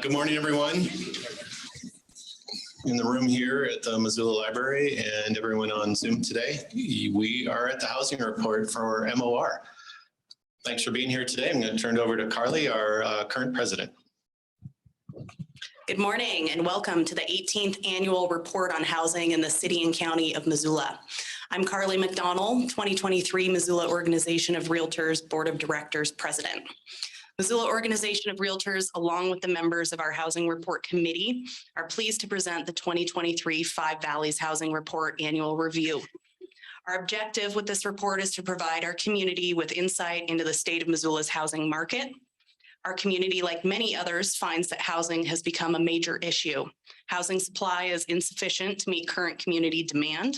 Good morning, everyone in the room here at the Missoula Library and everyone on Zoom today. We are at the housing report for MOR. Thanks for being here today. I'm going to turn it over to Carly, our current president. Good morning and welcome to the 18th annual report on housing in the city and county of Missoula. I'm Carly McDonald, 2023 Missoula Organization of REALTORS Board of Directors President. Missoula Organization of REALTORS, along with the members of our Housing Report Committee, are pleased to present the 2023 Five Valleys Housing Report Annual Review. Our objective with this report is to provide our community with insight into the state of Missoula's housing market. Our community, like many others, finds that housing has become a major issue. Housing supply is insufficient to meet current community demand.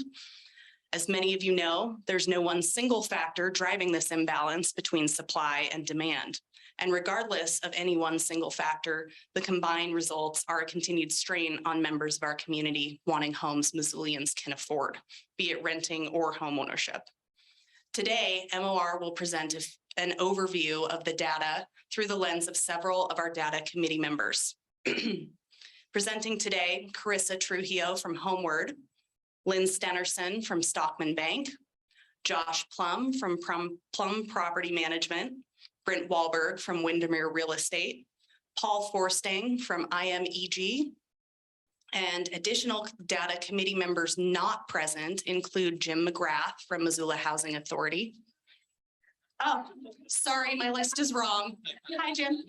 As many of you know, there's no one single factor driving this imbalance between supply and demand. And regardless of any one single factor, the combined results are a continued strain on members of our community wanting homes Missoulians can afford, be it renting or homeownership. Today, MOR will present an overview of the data through the lens of several of our data committee members. Presenting today, Carissa Trujillo from Homeward, Lynn Stenerson from Stockman Bank, Josh Plum from Plum Property Management, Brent Wahlberg from Windermere Real Estate, Paul Forsting from IMEG, and additional data committee members not present include Jim McGrath from Missoula Housing Authority. Oh, sorry, my list is wrong. Hi, Jim.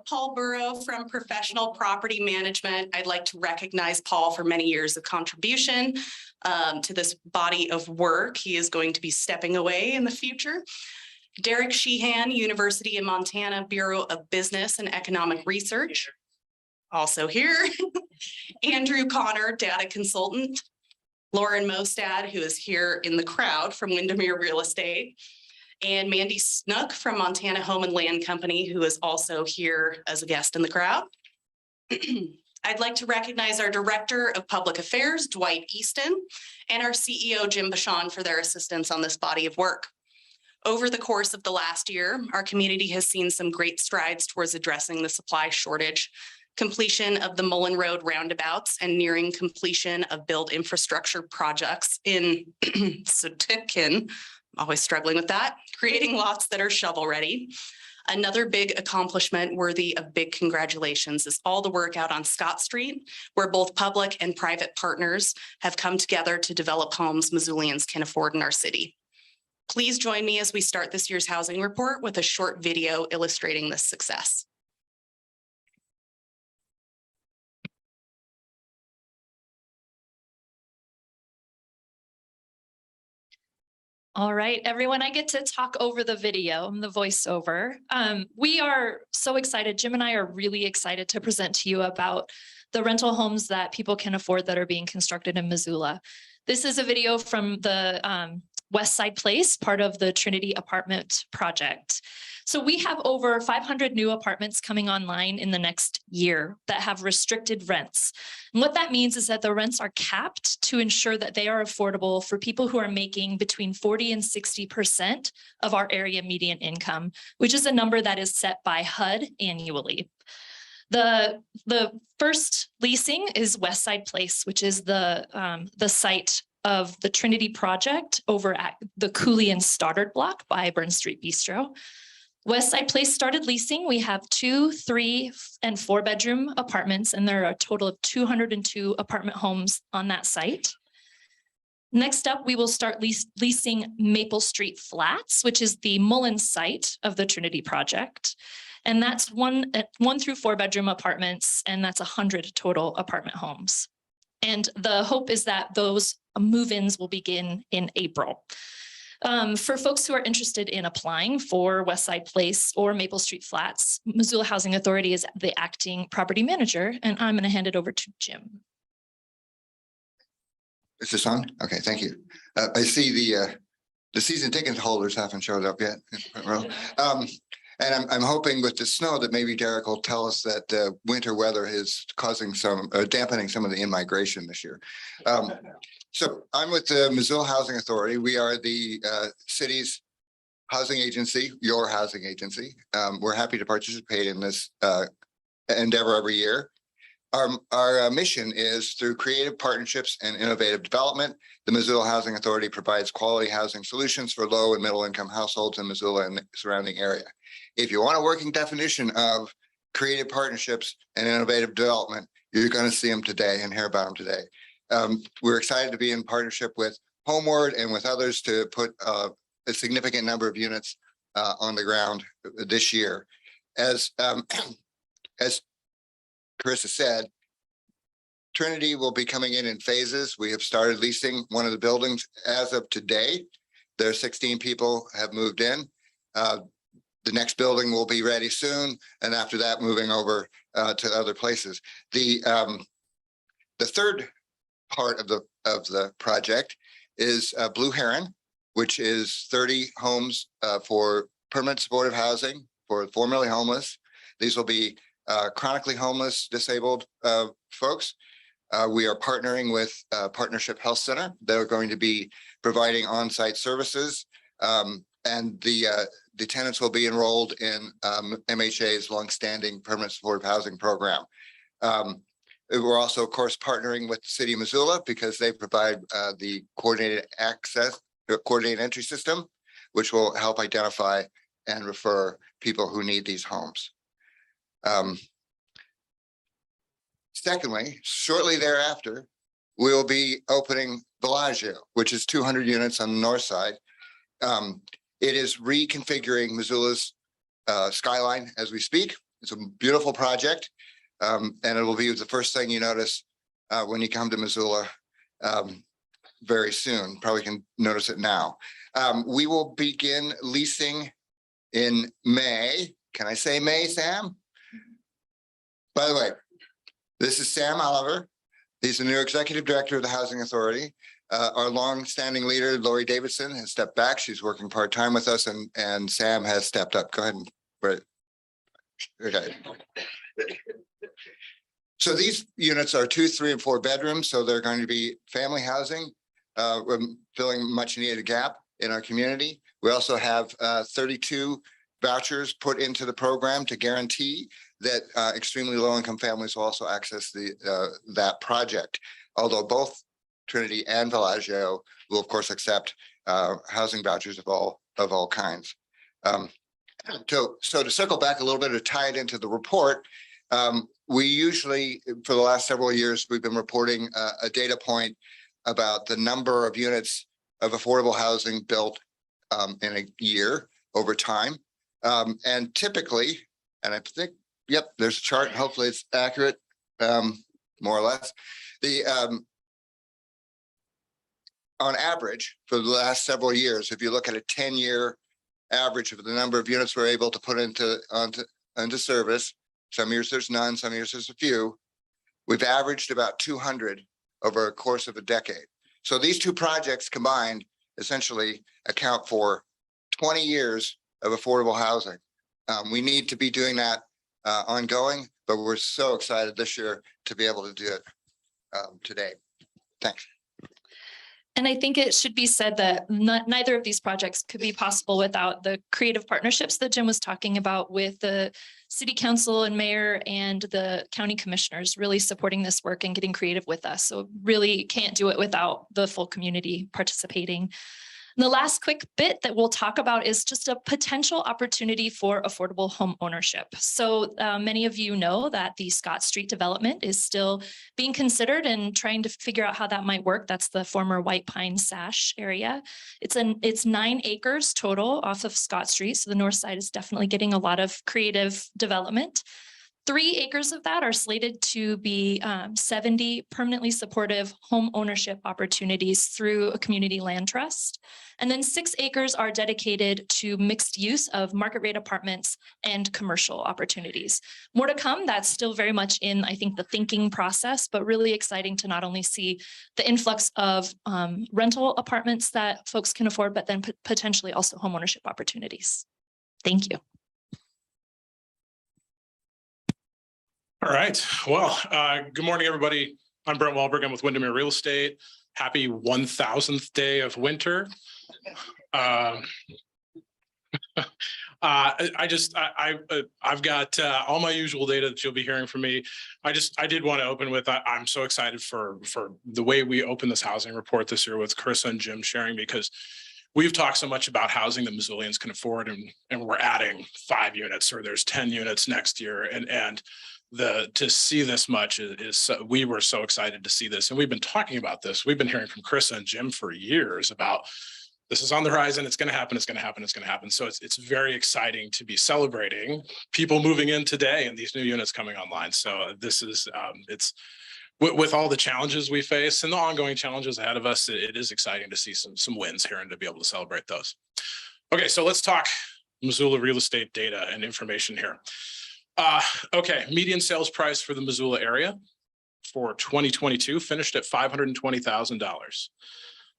Paul Burrow from Professional Property Management. I'd like to recognize Paul for many years of contribution to this body of work. He is going to be stepping away in the future. Derek Sheehan, University of Montana Bureau of Business and Economic Research, also here. Andrew Connor, data consultant. Lauren Mostad, who is here in the crowd from Windermere Real Estate. And Mandy Snook from Montana Home and Land Company, who is also here as a guest in the crowd. I'd like to recognize our Director of Public Affairs, Dwight Easton, and our CEO, Jim Bashan, for their assistance on this body of work. Over the course of the last year, our community has seen some great strides towards addressing the supply shortage, completion of the Mullen Road roundabouts, and nearing completion of build infrastructure projects in Sutikin. Always struggling with that, creating lots that are shovel ready. Another big accomplishment worthy of big congratulations is all the work out on Scott Street, where both public and private partners have come together to develop homes Missoulians can afford in our city. Please join me as we start this year's housing report with a short video illustrating this success. All right, everyone, I get to talk over the video. I'm the voiceover. We are so excited. Jim and I are really excited to present to you about the rental homes that people can afford that are being constructed in Missoula. This is a video from the West Side Place, part of the Trinity Apartment Project. So we have over 500 new apartments coming online in the next year that have restricted rents. And what that means is that the rents are capped to ensure that they are affordable for people who are making between 40 and 60% of our area median income, which is a number that is set by HUD annually. The first leasing is West Side Place, which is the site of the Trinity Project over at the Cooley and Stoddard block by Burn Street Bistro. West Side Place started leasing. We have 2, 3, and 4 bedroom apartments, and there are a total of 202 apartment homes on that site. Next up, we will start leasing Maple Street Flats, which is the Mullen site of the Trinity Project. And that's 1 through 4 bedroom apartments, and that's 100 total apartment homes. And the hope is that those move-ins will begin in April. For folks who are interested in applying for West Side Place or Maple Street Flats, Missoula Housing Authority is the acting property manager, and I'm going to hand it over to Jim. Is this on? Okay, thank you. I see the season ticket holders haven't showed up yet in the front row. And I'm hoping with the snow that maybe Derek will tell us that the winter weather is causing some, dampening some of the in-migration this year. So I'm with the Missoula Housing Authority. We are the city's housing agency, your housing agency. We're happy to participate in this endeavor every year. Our mission is through creative partnerships and innovative development. The Missoula Housing Authority provides quality housing solutions for low and middle income households in Missoula and the surrounding area. If you want a working definition of creative partnerships and innovative development, you're going to see them today and hear about them today. We're excited to be in partnership with Homeward and with others to put a significant number of units on the ground this year. As Carissa said, Trinity will be coming in phases. We have started leasing one of the buildings as of today. There are 16 people have moved in. The next building will be ready soon, and after that, moving over to other places. The third part of the project is Blue Heron, which is 30 homes for permanent supportive housing for formerly homeless. These will be chronically homeless, disabled folks. We are partnering with Partnership Health Center. They're going to be providing on-site services, and the tenants will be enrolled in MHA's longstanding permanent supportive housing program. We're also, of course, partnering with the City of Missoula because they provide the coordinated entry system, which will help identify and refer people who need these homes. Secondly, shortly thereafter, we will be opening Bellagio, which is 200 units on the north side. It is reconfiguring Missoula's skyline as we speak. It's a beautiful project, and it will be the first thing you notice when you come to Missoula very soon. Probably can notice it now. We will begin leasing in May. Can I say May, Sam? By the way, this is Sam Oliver. He's the new executive director of the Housing Authority. Our long-standing leader, Lori Davidson, has stepped back. She's working part-time with us, and Sam has stepped up. Go ahead and right. Okay. So these units are 2, 3, and 4 bedrooms. So they're going to be family housing. We're filling much needed gap in our community. We also have 32 vouchers put into the program to guarantee that extremely low-income families will also access that project. Although both Trinity and Bellagio will, of course, accept housing vouchers of all kinds. So to circle back a little bit to tie it into the report, we usually, for the last several years, we've been reporting a data point about the number of units of affordable housing built in a year over time. And typically, and I think, yep, there's a chart. Hopefully it's accurate, more or less. On average, for the last several years, if you look at a 10-year average of the number of units we're able to put into service, some years there's none, some years there's a few, we've averaged about 200 over a course of a decade. So these two projects combined essentially account for 20 years of affordable housing. We need to be doing that ongoing, but we're so excited this year to be able to do it today. Thanks. And I think it should be said that neither of these projects could be possible without the creative partnerships that Jim was talking about with the city council and mayor and the county commissioners really supporting this work and getting creative with us. So really can't do it without the full community participating. And the last quick bit that we'll talk about is just a potential opportunity for affordable home ownership. So many of you know that the Scott Street development is still being considered and trying to figure out how that might work. That's the former White Pine Sash area. It's 9 acres total off of Scott Street. So the north side is definitely getting a lot of creative development. 3 acres of that are slated to be 70 permanently supportive home ownership opportunities through a community land trust. And then 6 acres are dedicated to mixed use of market rate apartments and commercial opportunities. More to come. That's still very much in, I think, the thinking process, but really exciting to not only see the influx of rental apartments that folks can afford, but then potentially also home ownership opportunities. Thank you. All right. Well, good morning, everybody. I'm Brent Wahlberg. I'm with Windermere Real Estate. Happy 1000th day of winter. I've got all my usual data that you'll be hearing from me. I did want to open with, I'm so excited for the way we open this housing report this year with Chris and Jim sharing, because we've talked so much about housing that Missoulians can afford, and we're adding 5 units, or there's 10 units next year. And to see this much is we were so excited to see this. And we've been talking about this. We've been hearing from Chris and Jim for years about this is on the horizon. It's going to happen. It's going to happen. It's going to happen. So it's very exciting to be celebrating people moving in today and these new units coming online. So this is it's with all the challenges we face and the ongoing challenges ahead of us, it is exciting to see some wins here and to be able to celebrate those. Okay, so let's talk Missoula real estate data and information here. Okay, median sales price for the Missoula area for 2022 finished at $520,000.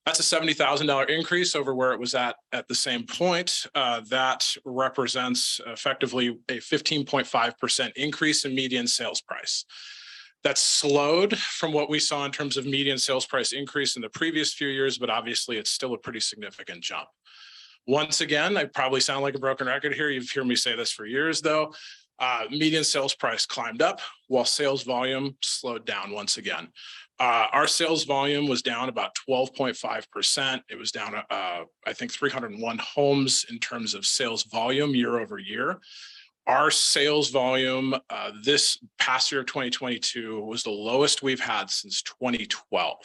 That's a $70,000 increase over where it was at the same point. That represents effectively a 15.5% increase in median sales price. That's slowed from what we saw in terms of median sales price increase in the previous few years, but obviously it's still a pretty significant jump. Once again, I probably sound like a broken record here. You've heard me say this for years though. Median sales price climbed up while sales volume slowed down once again. Our sales volume was down about 12.5%. It was down, I think, 301 homes in terms of sales volume year over year. Our sales volume this past year of 2022 was the lowest we've had since 2012.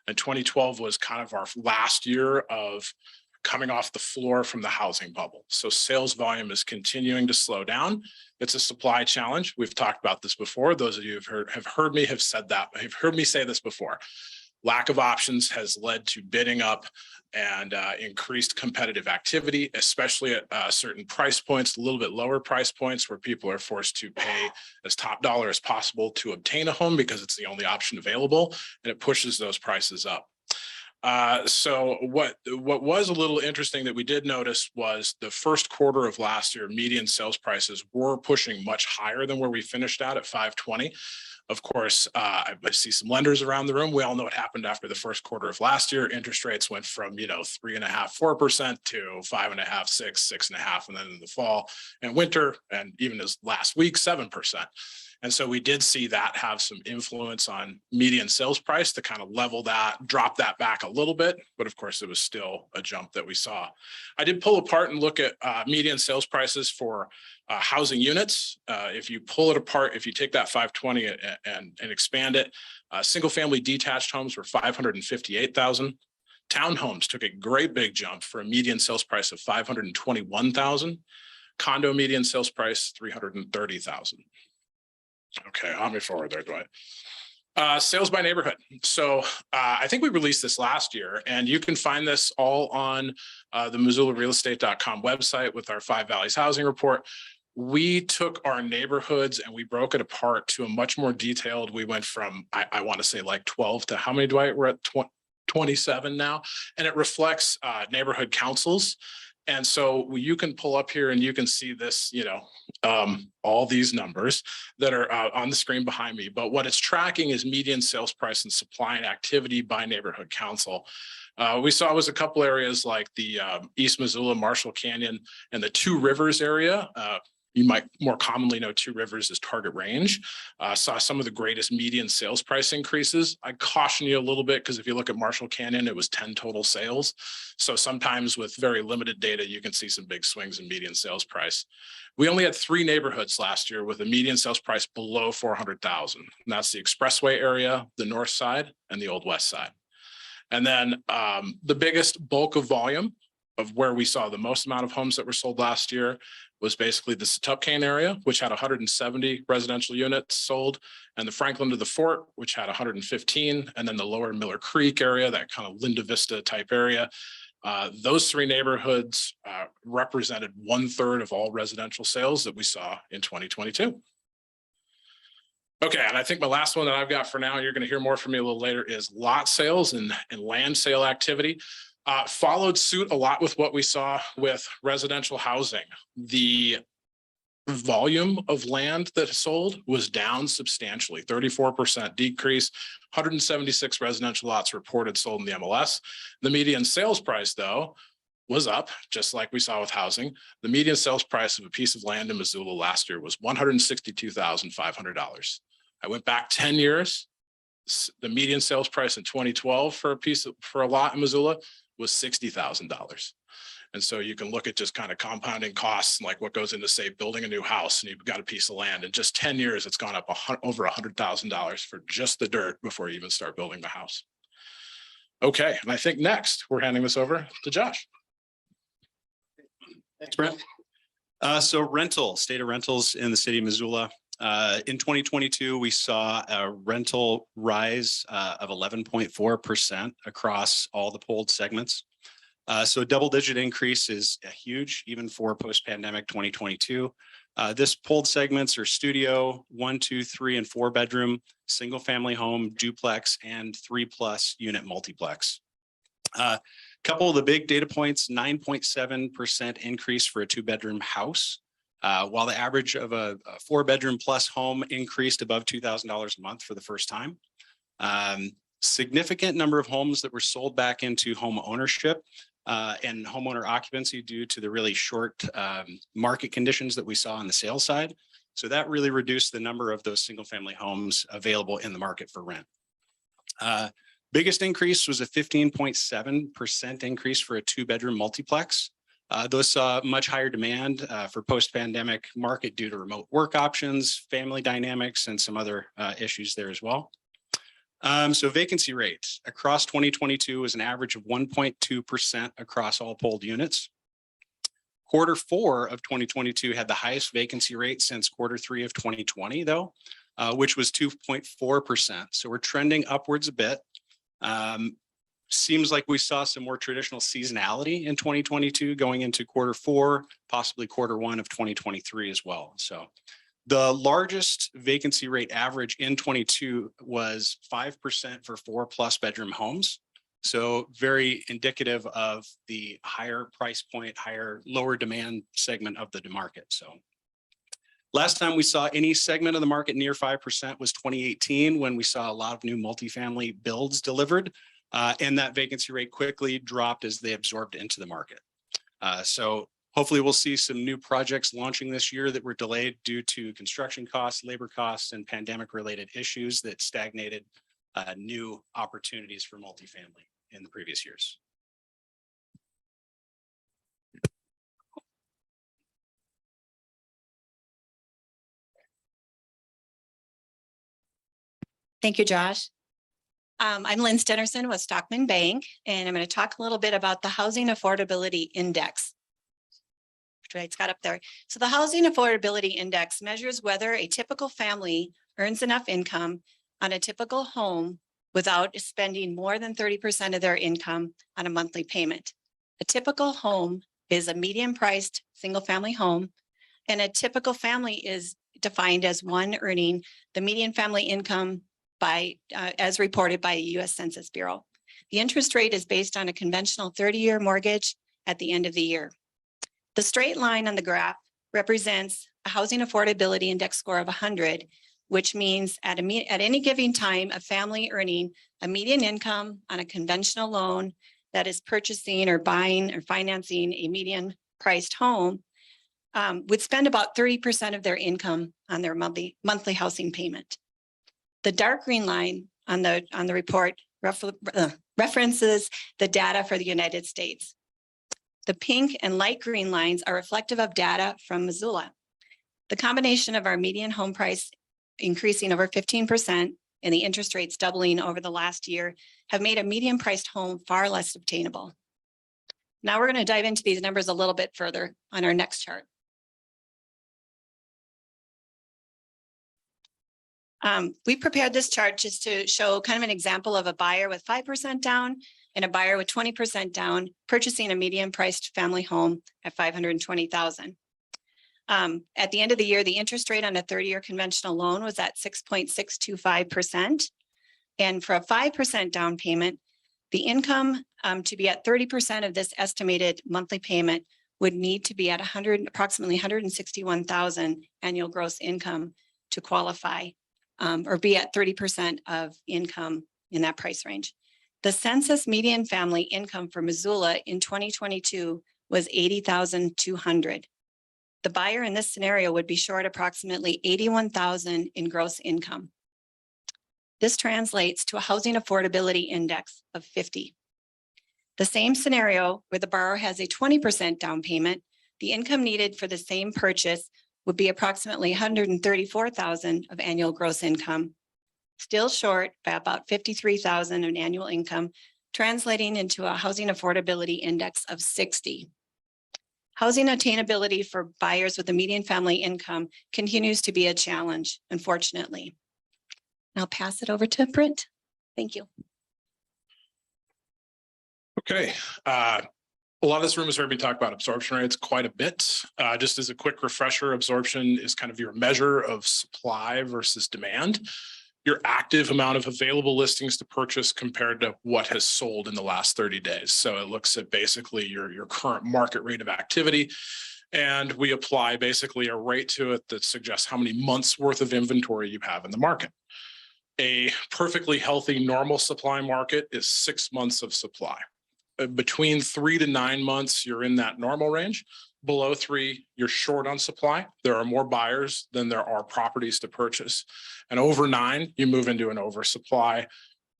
And 2012 was kind of our last year of coming off the floor from the housing bubble. So sales volume is continuing to slow down. It's a supply challenge. We've talked about this before. Those of you have heard me say this before. Lack of options has led to bidding up and increased competitive activity, especially at certain price points, a little bit lower price points where people are forced to pay as top dollar as possible to obtain a home because it's the only option available, and it pushes those prices up. So what was a little interesting that we did notice was the first quarter of last year, median sales prices were pushing much higher than where we finished at 520. Of course, I see some lenders around the room. We all know what happened after the first quarter of last year. Interest rates went from 3.5%, 4% to 5.5%, 6%, 6.5%, and then in the fall and winter, and even as last week, 7%. And so we did see that have some influence on median sales price to kind of level that, drop that back a little bit. But of course, it was still a jump that we saw. I did pull apart and look at median sales prices for housing units. If you pull it apart, if you take that 520 and expand it, single family detached homes were 558,000. Townhomes took a great big jump for a median sales price of 521,000. Condo median sales price 330,000. Okay, I'll move forward there, Dwight. Sales by neighborhood. So I think we released this last year, and you can find this all on the MissoulaRealEstate.com website with our 5 Valleys housing report. We took our neighborhoods and we broke it apart to a much more detailed. We went from, I want to say like 12 to how many, Dwight? We're at 27 now, and it reflects neighborhood councils. And so you can pull up here and you can see this, all these numbers that are on the screen behind me. But what it's tracking is median sales price and supply and activity by neighborhood council. We saw was a couple areas like the East Missoula, Marshall Canyon, and the Two Rivers area. You might more commonly know Two Rivers as Target Range. Saw some of the greatest median sales price increases. I caution you a little bit because if you look at Marshall Canyon, it was 10 total sales. So sometimes with very limited data, you can see some big swings in median sales price. We only had 3 neighborhoods last year with a median sales price below 400,000. And that's the Expressway area, the North Side, and the Old West Side. And then the biggest bulk of volume of where we saw the most amount of homes that were sold last year was basically the Setupcane area, which had 170 residential units sold, and the Franklin to the Fort, which had 115, and then the lower Miller Creek area, that kind of Linda Vista type area. Those 3 neighborhoods represented 1/3 of all residential sales that we saw in 2022. Okay, and I think my last one that I've got for now, you're going to hear more from me a little later, is lot sales and land sale activity. Followed suit a lot with what we saw with residential housing. The volume of land that sold was down substantially, 34% decrease, 176 residential lots reported sold in the MLS. The median sales price, though, was up, just like we saw with housing. The median sales price of a piece of land in Missoula last year was $162,500. I went back 10 years. The median sales price in 2012 for a lot in Missoula was $60,000. And so you can look at just kind of compounding costs and like what goes into, say, building a new house, and you've got a piece of land. In just 10 years, it's gone up over $100,000 for just the dirt before you even start building the house. Okay, and I think next we're handing this over to Josh. Thanks, Brent. So state of rentals in the city of Missoula. In 2022, we saw a rental rise of 11.4% across all the polled segments. So a double-digit increase is huge, even for post-pandemic 2022. This polled segments are studio, 1, 2, 3, and 4 bedroom, single-family home, duplex, and 3+ unit multiplex. Couple of the big data points: 9.7% increase for a 2-bedroom house, while the average of a 4-bedroom plus home increased above $2,000 a month for the first time. Significant number of homes that were sold back into home ownership and homeowner occupancy due to the really short market conditions that we saw on the sales side. So that really reduced the number of those single family homes available in the market for rent. Biggest increase was a 15.7% increase for a 2-bedroom multiplex. Those saw much higher demand for post-pandemic market due to remote work options, family dynamics, and some other issues there as well. So vacancy rate across 2022 was an average of 1.2% across all polled units. Q4 of 2022 had the highest vacancy rate since Q3 of 2020, though, which was 2.4%. So we're trending upwards a bit. Seems like we saw some more traditional seasonality in 2022 going into Q4, possibly Q1 of 2023 as well. So the largest vacancy rate average in 22 was 5% for 4+ bedroom homes. So very indicative of the higher price point, lower demand segment of the market. So last time we saw any segment of the market near 5% was 2018, when we saw a lot of new multifamily builds delivered, and that vacancy rate quickly dropped as they absorbed into the market. So hopefully we'll see some new projects launching this year that were delayed due to construction costs, labor costs, and pandemic-related issues that stagnated new opportunities for multifamily in the previous years. Thank you, Josh. I'm Lynn Stenerson with Stockman Bank, and I'm going to talk a little bit about the Housing Affordability Index. It's got up there. So the Housing Affordability Index measures whether a typical family earns enough income on a typical home without spending more than 30% of their income on a monthly payment. A typical home is a medium-priced single-family home, and a typical family is defined as one earning the median family income by as reported by the U.S. Census Bureau. The interest rate is based on a conventional 30-year mortgage at the end of the year. The straight line on the graph represents a housing affordability index score of 100, which means at any given time, a family earning a median income on a conventional loan that is purchasing or buying or financing a median priced home would spend about 30% of their income on their monthly housing payment. The dark green line on the report references the data for the United States. The pink and light green lines are reflective of data from Missoula. The combination of our median home price increasing over 15% and the interest rates doubling over the last year have made a median priced home far less obtainable. Now we're going to dive into these numbers a little bit further on our next chart. We prepared this chart just to show kind of an example of a buyer with 5% down and a buyer with 20% down purchasing a median priced family home at $520,000. At the end of the year, the interest rate on a 30-year conventional loan was at 6.625%. And for a 5% down payment, the income to be at 30% of this estimated monthly payment would need to be at approximately 161,000 annual gross income to qualify, or be at 30% of income in that price range. The census median family income for Missoula in 2022 was 80,200. The buyer in this scenario would be short approximately 81,000 in gross income. This translates to a housing affordability index of 50. The same scenario where the borrower has a 20% down payment, the income needed for the same purchase would be approximately 134,000 of annual gross income, still short by about 53,000 in annual income, translating into a housing affordability index of 60. Housing attainability for buyers with a median family income continues to be a challenge, unfortunately. I'll pass it over to Brent. Thank you. Okay. A lot of this room has heard me talk about absorption rates quite a bit. Just as a quick refresher, absorption is kind of your measure of supply versus demand, your active amount of available listings to purchase compared to what has sold in the last 30 days. So it looks at basically your current market rate of activity. And we apply basically a rate to it that suggests how many months worth of inventory you have in the market. A perfectly healthy normal supply market is 6 months of supply. Between 3 to 9 months, you're in that normal range. Below 3, you're short on supply. There are more buyers than there are properties to purchase. And over 9, you move into an oversupply.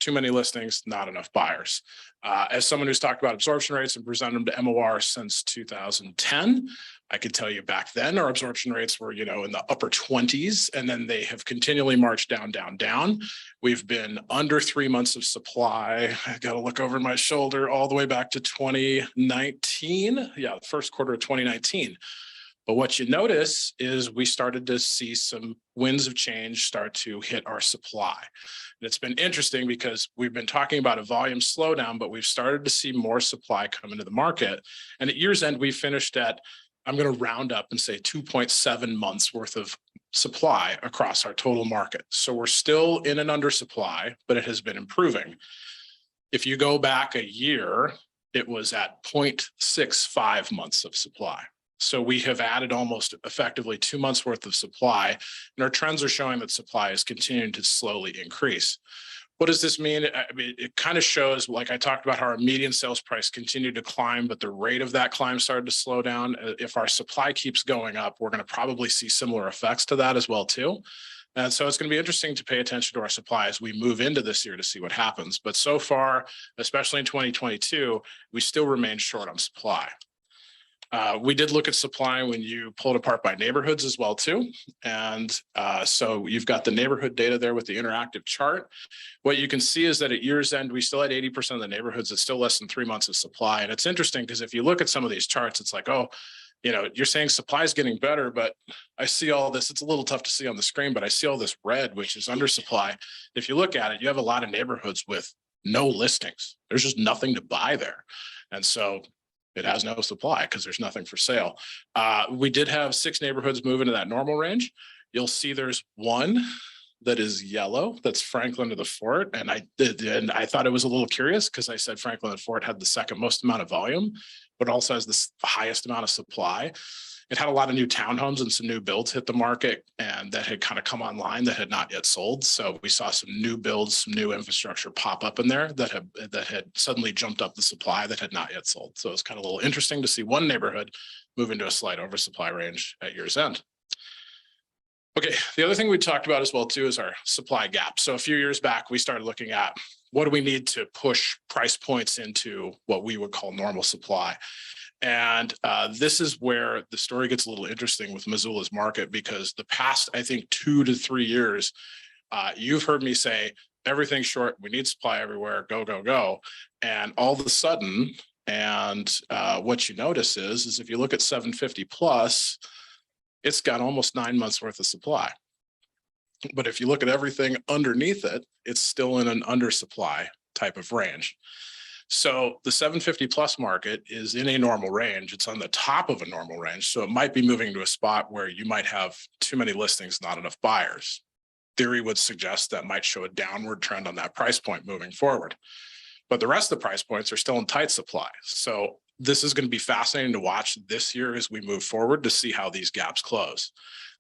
Too many listings, not enough buyers. As someone who's talked about absorption rates and presented them to MOR since 2010, I could tell you back then our absorption rates were, in the upper 20s, and then they have continually marched down, down, down. We've been under 3 months of supply. I got to look over my shoulder all the way back to 2019. Yeah, the first quarter of 2019. But what you notice is we started to see some winds of change start to hit our supply. And it's been interesting because we've been talking about a volume slowdown, but we've started to see more supply come into the market. And at year's end, we finished at, I'm going to round up and say 2.7 months worth of supply across our total market. So we're still in an undersupply, but it has been improving. If you go back a year, it was at 0.65 months of supply. So we have added almost effectively 2 months worth of supply, and our trends are showing that supply is continuing to slowly increase. What does this mean? I mean, it kind of shows, like I talked about, how our median sales price continued to climb, but the rate of that climb started to slow down. If our supply keeps going up, we're going to probably see similar effects to that as well, too. And so it's going to be interesting to pay attention to our supply as we move into this year to see what happens. But so far, especially in 2022, we still remain short on supply. We did look at supply when you pulled apart by neighborhoods as well, too. And so you've got the neighborhood data there with the interactive chart. What you can see is that at year's end, we still had 80% of the neighborhoods that's still less than 3 months of supply. And it's interesting because if you look at some of these charts, it's like, oh, you're saying supply is getting better, but I see all this. It's a little tough to see on the screen, but I see all this red, which is undersupply. If you look at it, you have a lot of neighborhoods with no listings. There's just nothing to buy there. And so it has no supply because there's nothing for sale. We did have 6 neighborhoods move into that normal range. You'll see there's one that is yellow. That's Franklin to the Fort. And I thought it was a little curious because I said Franklin to the Fort had the second most amount of volume, but also has the highest amount of supply. It had a lot of new townhomes and some new builds hit the market and that had kind of come online that had not yet sold. So we saw some new builds, some new infrastructure pop up in there that had suddenly jumped up the supply that had not yet sold. So it's kind of a little interesting to see one neighborhood move into a slight oversupply range at year's end. Okay, the other thing we talked about as well too is our supply gap. So a few years back, we started looking at what do we need to push price points into what we would call normal supply. And this is where the story gets a little interesting with Missoula's market, because the past, I think, 2 to 3 years, you've heard me say, everything's short, we need supply everywhere, go, go, go. And all of a sudden, and what you notice is if you look at 750 plus, it's got almost 9 months worth of supply. But if you look at everything underneath it, it's still in an undersupply type of range. So the 750 plus market is in a normal range. It's on the top of a normal range. So it might be moving to a spot where you might have too many listings, not enough buyers. Theory would suggest that might show a downward trend on that price point moving forward. But the rest of the price points are still in tight supply. So this is going to be fascinating to watch this year as we move forward to see how these gaps close.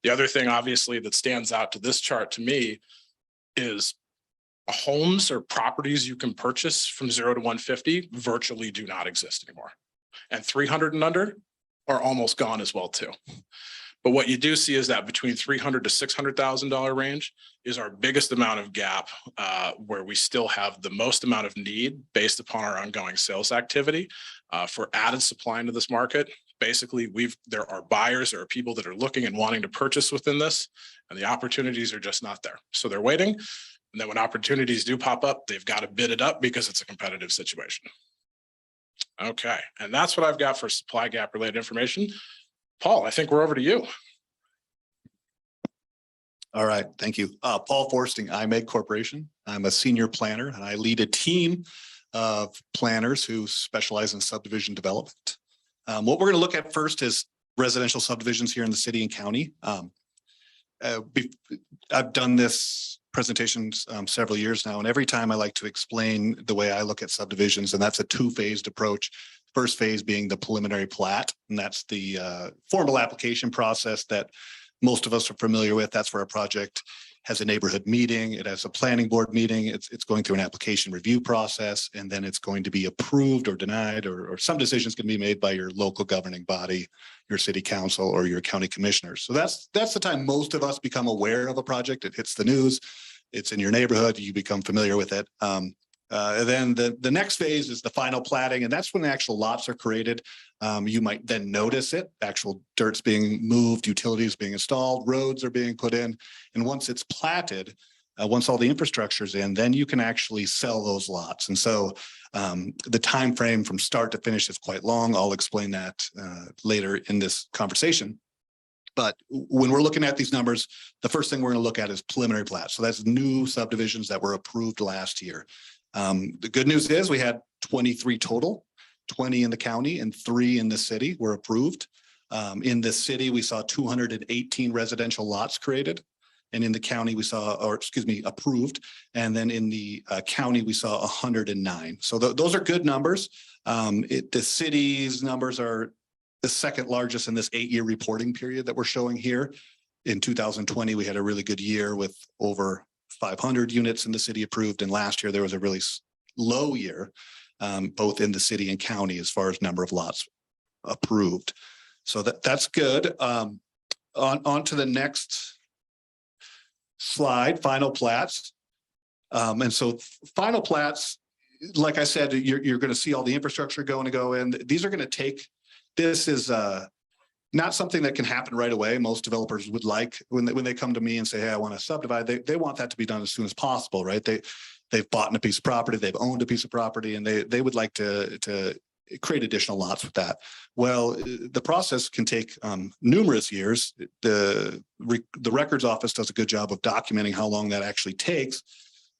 The other thing, obviously, that stands out to this chart to me is homes or properties you can purchase from 0 to 150 virtually do not exist anymore. And 300 and under are almost gone as well too. But what you do see is that between $300,000 to $600,000 range is our biggest amount of gap, where we still have the most amount of need based upon our ongoing sales activity for added supply into this market. Basically, there are buyers, there are people that are looking and wanting to purchase within this, and the opportunities are just not there. So they're waiting. And then when opportunities do pop up, they've got to bid it up because it's a competitive situation. Okay, and that's what I've got for supply gap related information. Paul, I think we're over to you. All right, thank you. Paul Forsting, IMEG Corporation. I'm a senior planner and I lead a team of planners who specialize in subdivision development. What we're going to look at first is residential subdivisions here in the city and county. I've done this presentations several years now, and every time I like to explain the way I look at subdivisions, and that's a two-phased approach. First phase being the preliminary plat, and that's the formal application process that most of us are familiar with. That's where a project has a neighborhood meeting, it has a planning board meeting, it's going through an application review process, and then it's going to be approved or denied, or some decisions can be made by your local governing body, your city council, or your county commissioners. So that's the time most of us become aware of a project. It hits the news, it's in your neighborhood, you become familiar with it. Then the next phase is the final platting, and that's when the actual lots are created. You might then notice it, actual dirt's being moved, utilities being installed, roads are being put in. And once it's platted, once all the infrastructure is in, then you can actually sell those lots. And so the time frame from start to finish is quite long. I'll explain that later in this conversation. But when we're looking at these numbers, the first thing we're going to look at is preliminary plat. So that's new subdivisions that were approved last year. The good news is we had 23 total, 20 in the county and 3 in the city were approved. In the city, we saw 218 residential lots created. And in the county, we saw, approved. And then in the county, we saw 109. So those are good numbers. The city's numbers are the second largest in this 8-year reporting period that we're showing here. In 2020, we had a really good year with over 500 units in the city approved. And last year there was a really low year, both in the city and county as far as number of lots approved. So that's good. On to the next slide, final plats. And so final plats, like I said, you're going to see all the infrastructure going to go in. These are going to take, this is not something that can happen right away. Most developers would like, when they come to me and say, hey, I want to subdivide, they want that to be done as soon as possible, right? They've bought a piece of property, they've owned a piece of property, and they would like to create additional lots with that. Well, the process can take numerous years. The records office does a good job of documenting how long that actually takes.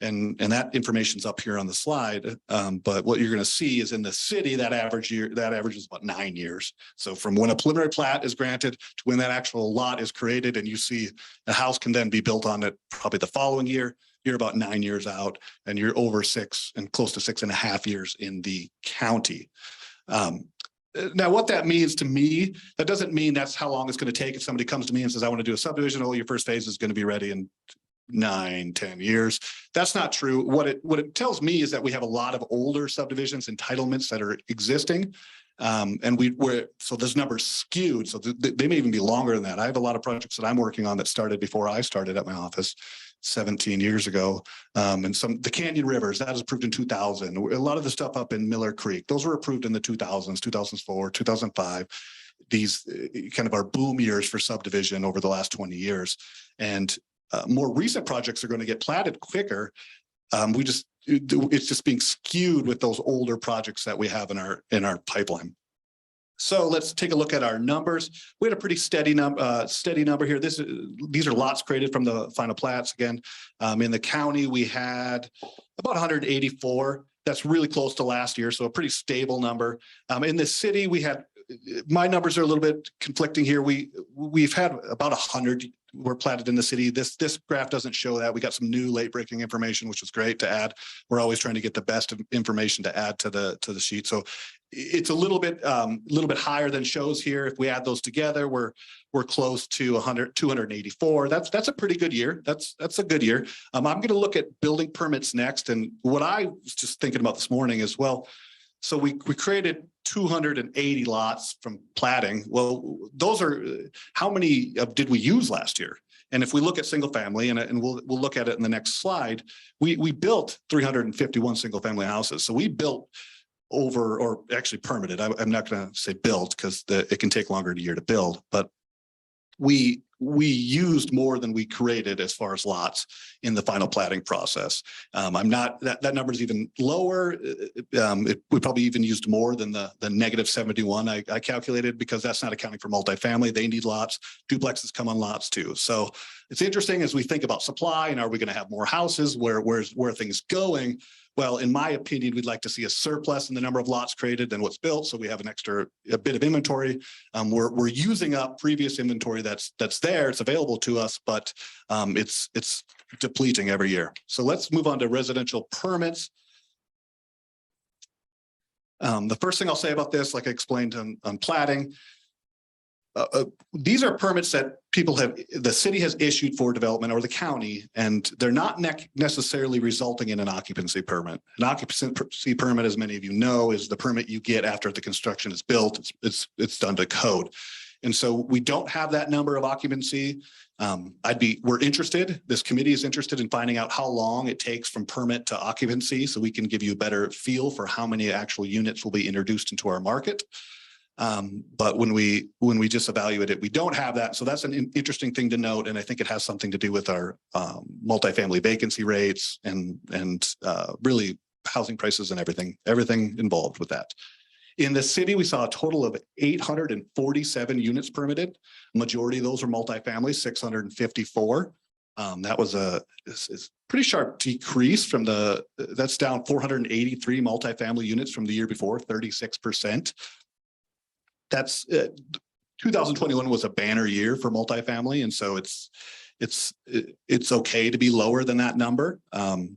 And that information's up here on the slide. But what you're going to see is in the city, that average is about 9 years. So from when a preliminary plat is granted to when that actual lot is created, and you see a house can then be built on it probably the following year, you're about 9 years out, and you're over 6 and close to 6.5 years in the county. Now, what that means to me, that doesn't mean that's how long it's going to take. If somebody comes to me and says, I want to do a subdivision, your first phase is going to be ready in 9-10 years. That's not true. What it tells me is that we have a lot of older subdivisions, entitlements that are existing. And so those numbers skewed. So they may even be longer than that. I have a lot of projects that I'm working on that started before I started at my office 17 years ago. And the Canyon Rivers, that was approved in 2000. A lot of the stuff up in Miller Creek, those were approved in the 2000s, 2004, 2005. These kind of are boom years for subdivision over the last 20 years. And more recent projects are going to get platted quicker. It's just being skewed with those older projects that we have in our pipeline. So let's take a look at our numbers. We had a pretty steady number here. These are lots created from the final plats. Again, in the county, we had about 184. That's really close to last year, so a pretty stable number. In the city, we had, my numbers are a little bit conflicting here. We've had about 100 were platted in the city. This graph doesn't show that. We got some new late breaking information, which was great to add. We're always trying to get the best information to add to the sheet. So it's a little bit higher than shows here. If we add those together, we're close to 284. That's a pretty good year. That's a good year. I'm going to look at building permits next. And what I was just thinking about this morning is, well, so we created 280 lots from platting. Well, those are, how many did we use last year? And if we look at single family, and we'll look at it in the next slide, we built 351 single family houses. So we built over, or actually permitted. I'm not going to say built because it can take longer than a year to build, but we used more than we created as far as lots in the final platting process. I'm not, that number is even lower. We probably even used more than the -71 I calculated, because that's not accounting for multifamily. They need lots. Duplexes come on lots too. So it's interesting as we think about supply and are we going to have more houses? Where are things going? Well, in my opinion, we'd like to see a surplus in the number of lots created than what's built. So we have a bit of inventory. We're using up previous inventory that's there. It's available to us, but it's depleting every year. So let's move on to residential permits. The first thing I'll say about this, like I explained on platting, these are permits that the city has issued for development, or the county, and they're not necessarily resulting in an occupancy permit. An occupancy permit, as many of you know, is the permit you get after the construction is built. It's done to code. And so we don't have that number of occupancy. We're interested, this committee is interested in finding out how long it takes from permit to occupancy, so we can give you a better feel for how many actual units will be introduced into our market. But when we just evaluate it, we don't have that. So that's an interesting thing to note. And I think it has something to do with our multifamily vacancy rates and really housing prices and everything involved with that. In the city, we saw a total of 847 units permitted. Majority of those were multifamily, 654. That was a pretty sharp decrease from that's down 483 multifamily units from the year before, 36%. That's 2021 was a banner year for multifamily. And so it's okay to be lower than that number. And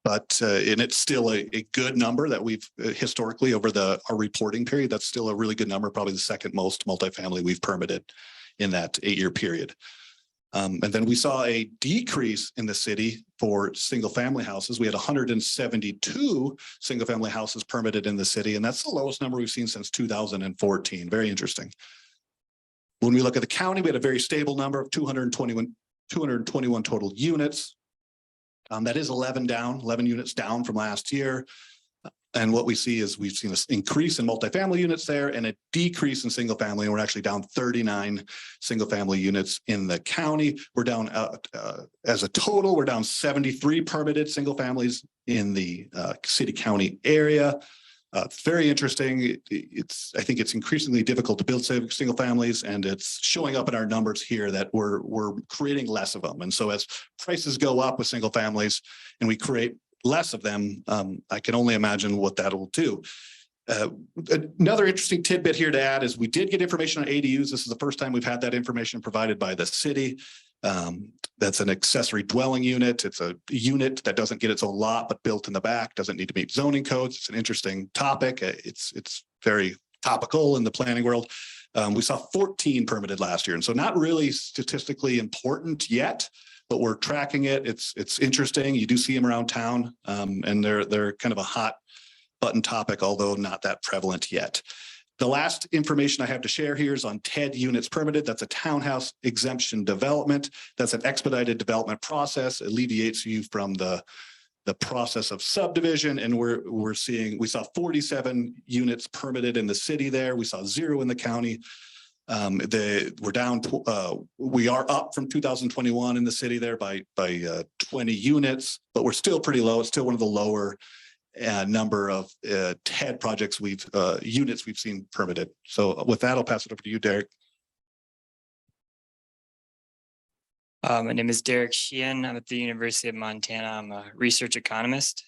it's still a good number that we've historically over our reporting period. That's still a really good number, probably the second most multifamily we've permitted in that 8-year period. And then we saw a decrease in the city for single family houses. We had 172 single family houses permitted in the city, and that's the lowest number we've seen since 2014. Very interesting. When we look at the county, we had a very stable number of 221 total units. That is 11 units down from last year. And what we see is we've seen an increase in multifamily units there and a decrease in single family. And we're actually down 39 single family units in the county. We're down as a total, we're down 73 permitted single families in the city county area. It's very interesting. I think it's increasingly difficult to build single families, and it's showing up in our numbers here that we're creating less of them. And so as prices go up with single families and we create less of them, I can only imagine what that will do. Another interesting tidbit here to add is we did get information on ADUs. This is the first time we've had that information provided by the city. That's an accessory dwelling unit. It's a unit that doesn't get its own lot, but built in the back, doesn't need to meet zoning codes. It's an interesting topic. It's very topical in the planning world. We saw 14 permitted last year. And so not really statistically important yet, but we're tracking it. It's interesting. You do see them around town, and they're kind of a hot button topic, although not that prevalent yet. The last information I have to share here is on TED units permitted. That's a townhouse exemption development. That's an expedited development process. It alleviates you from the process of subdivision. And we saw 47 units permitted in the city there. We saw 0 in the county. We are up from 2021 in the city there by 20 units, but we're still pretty low. It's still one of the lower number of TED projects units we've seen permitted. So with that, I'll pass it over to you, Derek. My name is Derek Sheehan. I'm at the University of Montana. I'm a research economist.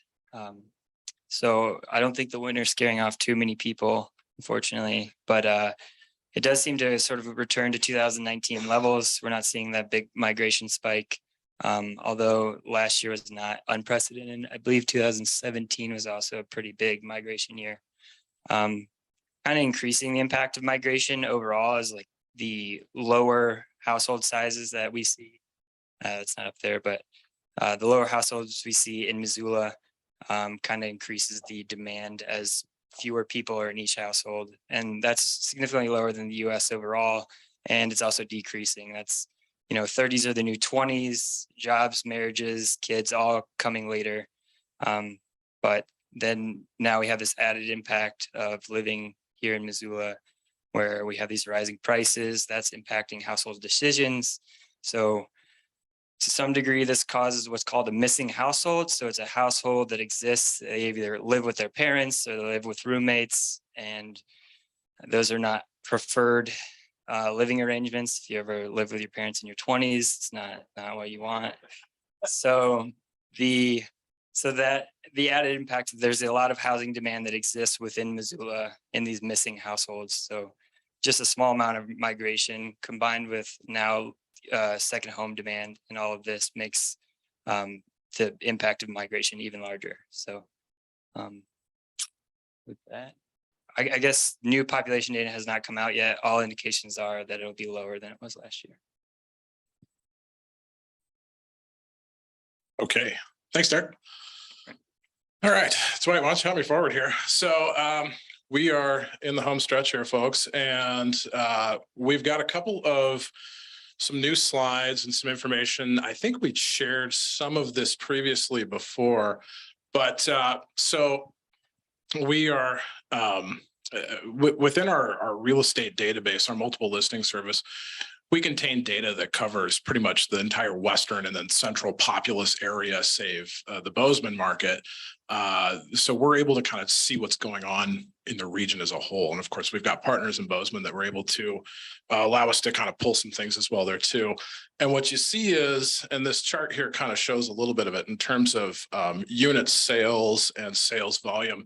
So I don't think the winter's scaring off too many people, unfortunately, but it does seem to sort of return to 2019 levels. We're not seeing that big migration spike. Although last year was not unprecedented. I believe 2017 was also a pretty big migration year. Kind of increasing the impact of migration overall is like the lower household sizes that we see. It's not up there, but the lower households we see in Missoula kind of increases the demand as fewer people are in each household. And that's significantly lower than the US overall. And it's also decreasing. That's, 30s are the new 20s, jobs, marriages, kids, all coming later. But then now we have this added impact of living here in Missoula, where we have these rising prices that's impacting household decisions. So to some degree, this causes what's called a missing household. So it's a household that exists. They either live with their parents or they live with roommates, and those are not preferred living arrangements. If you ever live with your parents in your 20s, it's not what you want. So the added impact, there's a lot of housing demand that exists within Missoula in these missing households. So just a small amount of migration combined with now second home demand and all of this makes the impact of migration even larger. So with that, I guess new population data has not come out yet. All indications are that it'll be lower than it was last year. Okay, thanks, Derek. All right, Dwight, why don't you help me forward here? So we are in the home stretch here, folks, and we've got a couple of some new slides and some information. I think we shared some of this previously before, but so we are within our real estate database, our multiple listing service, we contain data that covers pretty much the entire western and then central populous area, save the Bozeman market. So we're able to kind of see what's going on in the region as a whole. And of course, we've got partners in Bozeman that were able to allow us to kind of pull some things as well there too. And what you see is, and this chart here kind of shows a little bit of it in terms of unit sales and sales volume,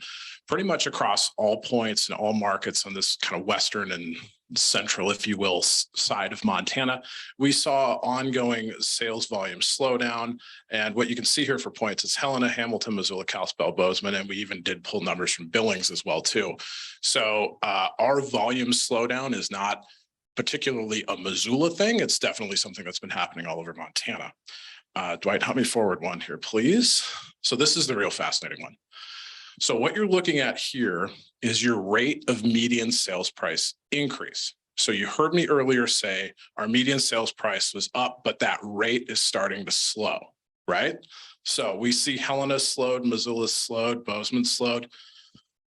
pretty much across all points and all markets on this kind of western and central, if you will, side of Montana. We saw ongoing sales volume slow down. And what you can see here for points is Helena, Hamilton, Missoula, Kalispell, Bozeman, and we even did pull numbers from Billings as well too. So our volume slowdown is not particularly a Missoula thing. It's definitely something that's been happening all over Montana. Dwight, help me forward one here, please. So this is the real fascinating one. So what you're looking at here is your rate of median sales price increase. So you heard me earlier say our median sales price was up, but that rate is starting to slow, right? So we see Helena slowed, Missoula slowed, Bozeman slowed.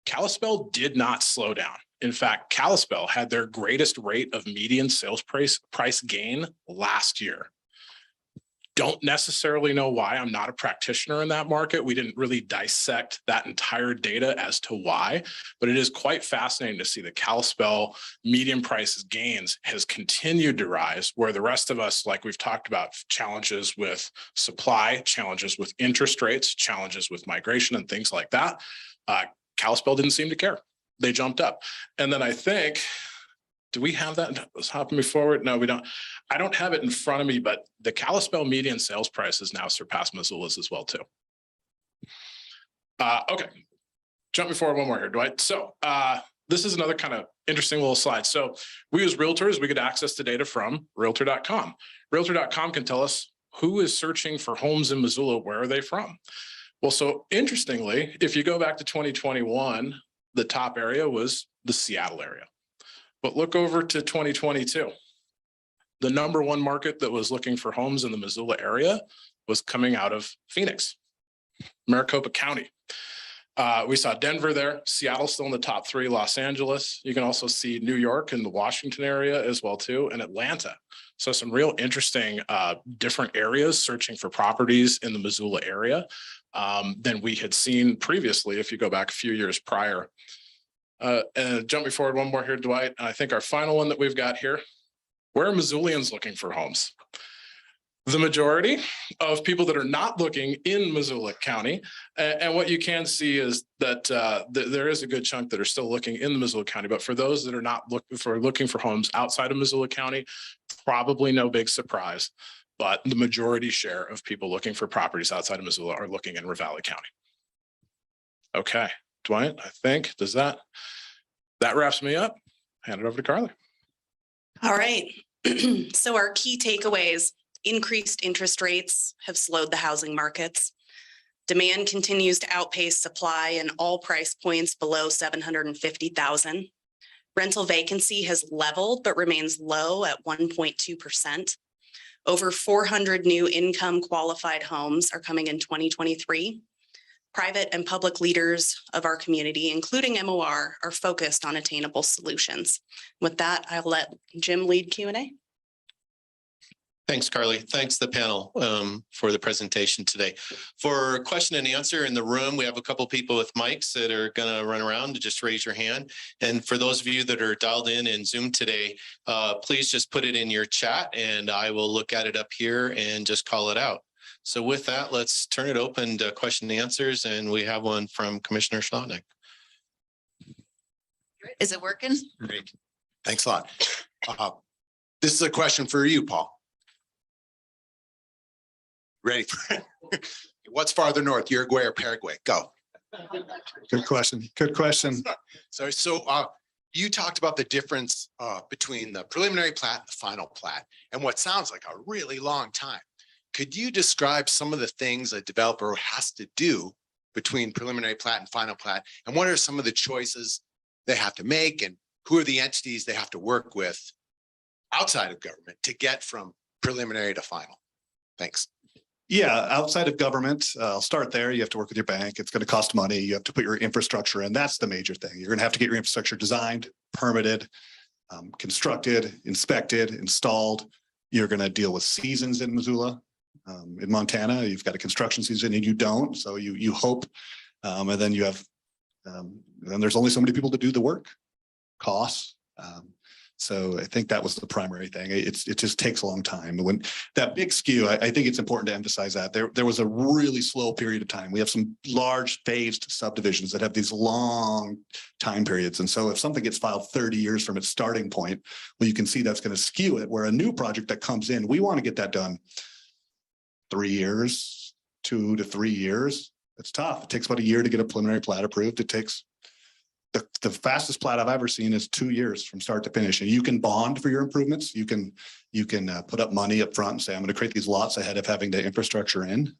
Kalispell did not slow down. In fact, Kalispell had their greatest rate of median sales price gain last year. Don't necessarily know why. I'm not a practitioner in that market. We didn't really dissect that entire data as to why, but it is quite fascinating to see the Kalispell median prices gains has continued to rise, where the rest of us, like we've talked about, challenges with supply, challenges with interest rates, challenges with migration and things like that. Kalispell didn't seem to care. They jumped up. And then I think, do we have that? Let's hop me forward. No, we don't. I don't have it in front of me, but the Kalispell median sales price has now surpassed Missoula's as well too. Okay, jump me forward one more here, Dwight. So this is another kind of interesting little slide. So we as realtors, we get access to data from realtor.com. Realtor.com can tell us who is searching for homes in Missoula. Where are they from? Well, so interestingly, if you go back to 2021, the top area was the Seattle area. But look over to 2022. The number one market that was looking for homes in the Missoula area was coming out of Phoenix, Maricopa County. We saw Denver there, Seattle still in the top three, Los Angeles. You can also see New York and the Washington area as well too, and Atlanta. So some real interesting different areas searching for properties in the Missoula area than we had seen previously if you go back a few years prior. And jump me forward one more here, Dwight. I think our final one that we've got here, where are Missoulians looking for homes? The majority of people that are not looking in Missoula County. And what you can see is that there is a good chunk that are still looking in the Missoula County. But for those that are not looking for homes outside of Missoula County, probably no big surprise. But the majority share of people looking for properties outside of Missoula are looking in Ravalli County. Okay. Dwight, I think, that wraps me up. Hand it over to Carly. All right. So our key takeaways: increased interest rates have slowed the housing markets. Demand continues to outpace supply in all price points below 750,000. Rental vacancy has leveled but remains low at 1.2%. Over 400 new income qualified homes are coming in 2023. Private and public leaders of our community, including MOR, are focused on attainable solutions. With that, I'll let Jim lead Q&A. Thanks, Carly. Thanks the panel for the presentation today. For question and answer in the room, we have a couple people with mics that are going to run around to just raise your hand. And for those of you that are dialed in Zoom today, please just put it in your chat and I will look at it up here and just call it out. So with that, let's turn it open to question and answers. And we have one from Commissioner Schlotnick. Is it working? Great. Thanks a lot. This is a question for you, Paul. Ready for it? What's farther north, Uruguay or Paraguay? Go. Good question. Good question. So you talked about the difference between the preliminary plat and the final plat and what sounds like a really long time. Could you describe some of the things a developer has to do between preliminary plat and final plat? And what are some of the choices they have to make and who are the entities they have to work with outside of government to get from preliminary to final? Thanks. Yeah, outside of government, I'll start there. You have to work with your bank. It's going to cost money. You have to put your infrastructure in. That's the major thing. You're going to have to get your infrastructure designed, permitted, constructed, inspected, installed. You're going to deal with seasons in Missoula. In Montana, you've got a construction season and you don't. So you hope, and then you have, then there's only so many people to do the work, costs. So I think that was the primary thing. It just takes a long time. When that big skew, I think it's important to emphasize that there was a really slow period of time. We have some large phased subdivisions that have these long time periods. And so if something gets filed 30 years from its starting point, well, you can see that's going to skew it, where a new project that comes in, we want to get that done 3 years, 2 to 3 years. It's tough. It takes about a year to get a preliminary plat approved. It takes the fastest plat I've ever seen is 2 years from start to finish. And you can bond for your improvements. You can put up money up front and say, I'm going to create these lots ahead of having the infrastructure in.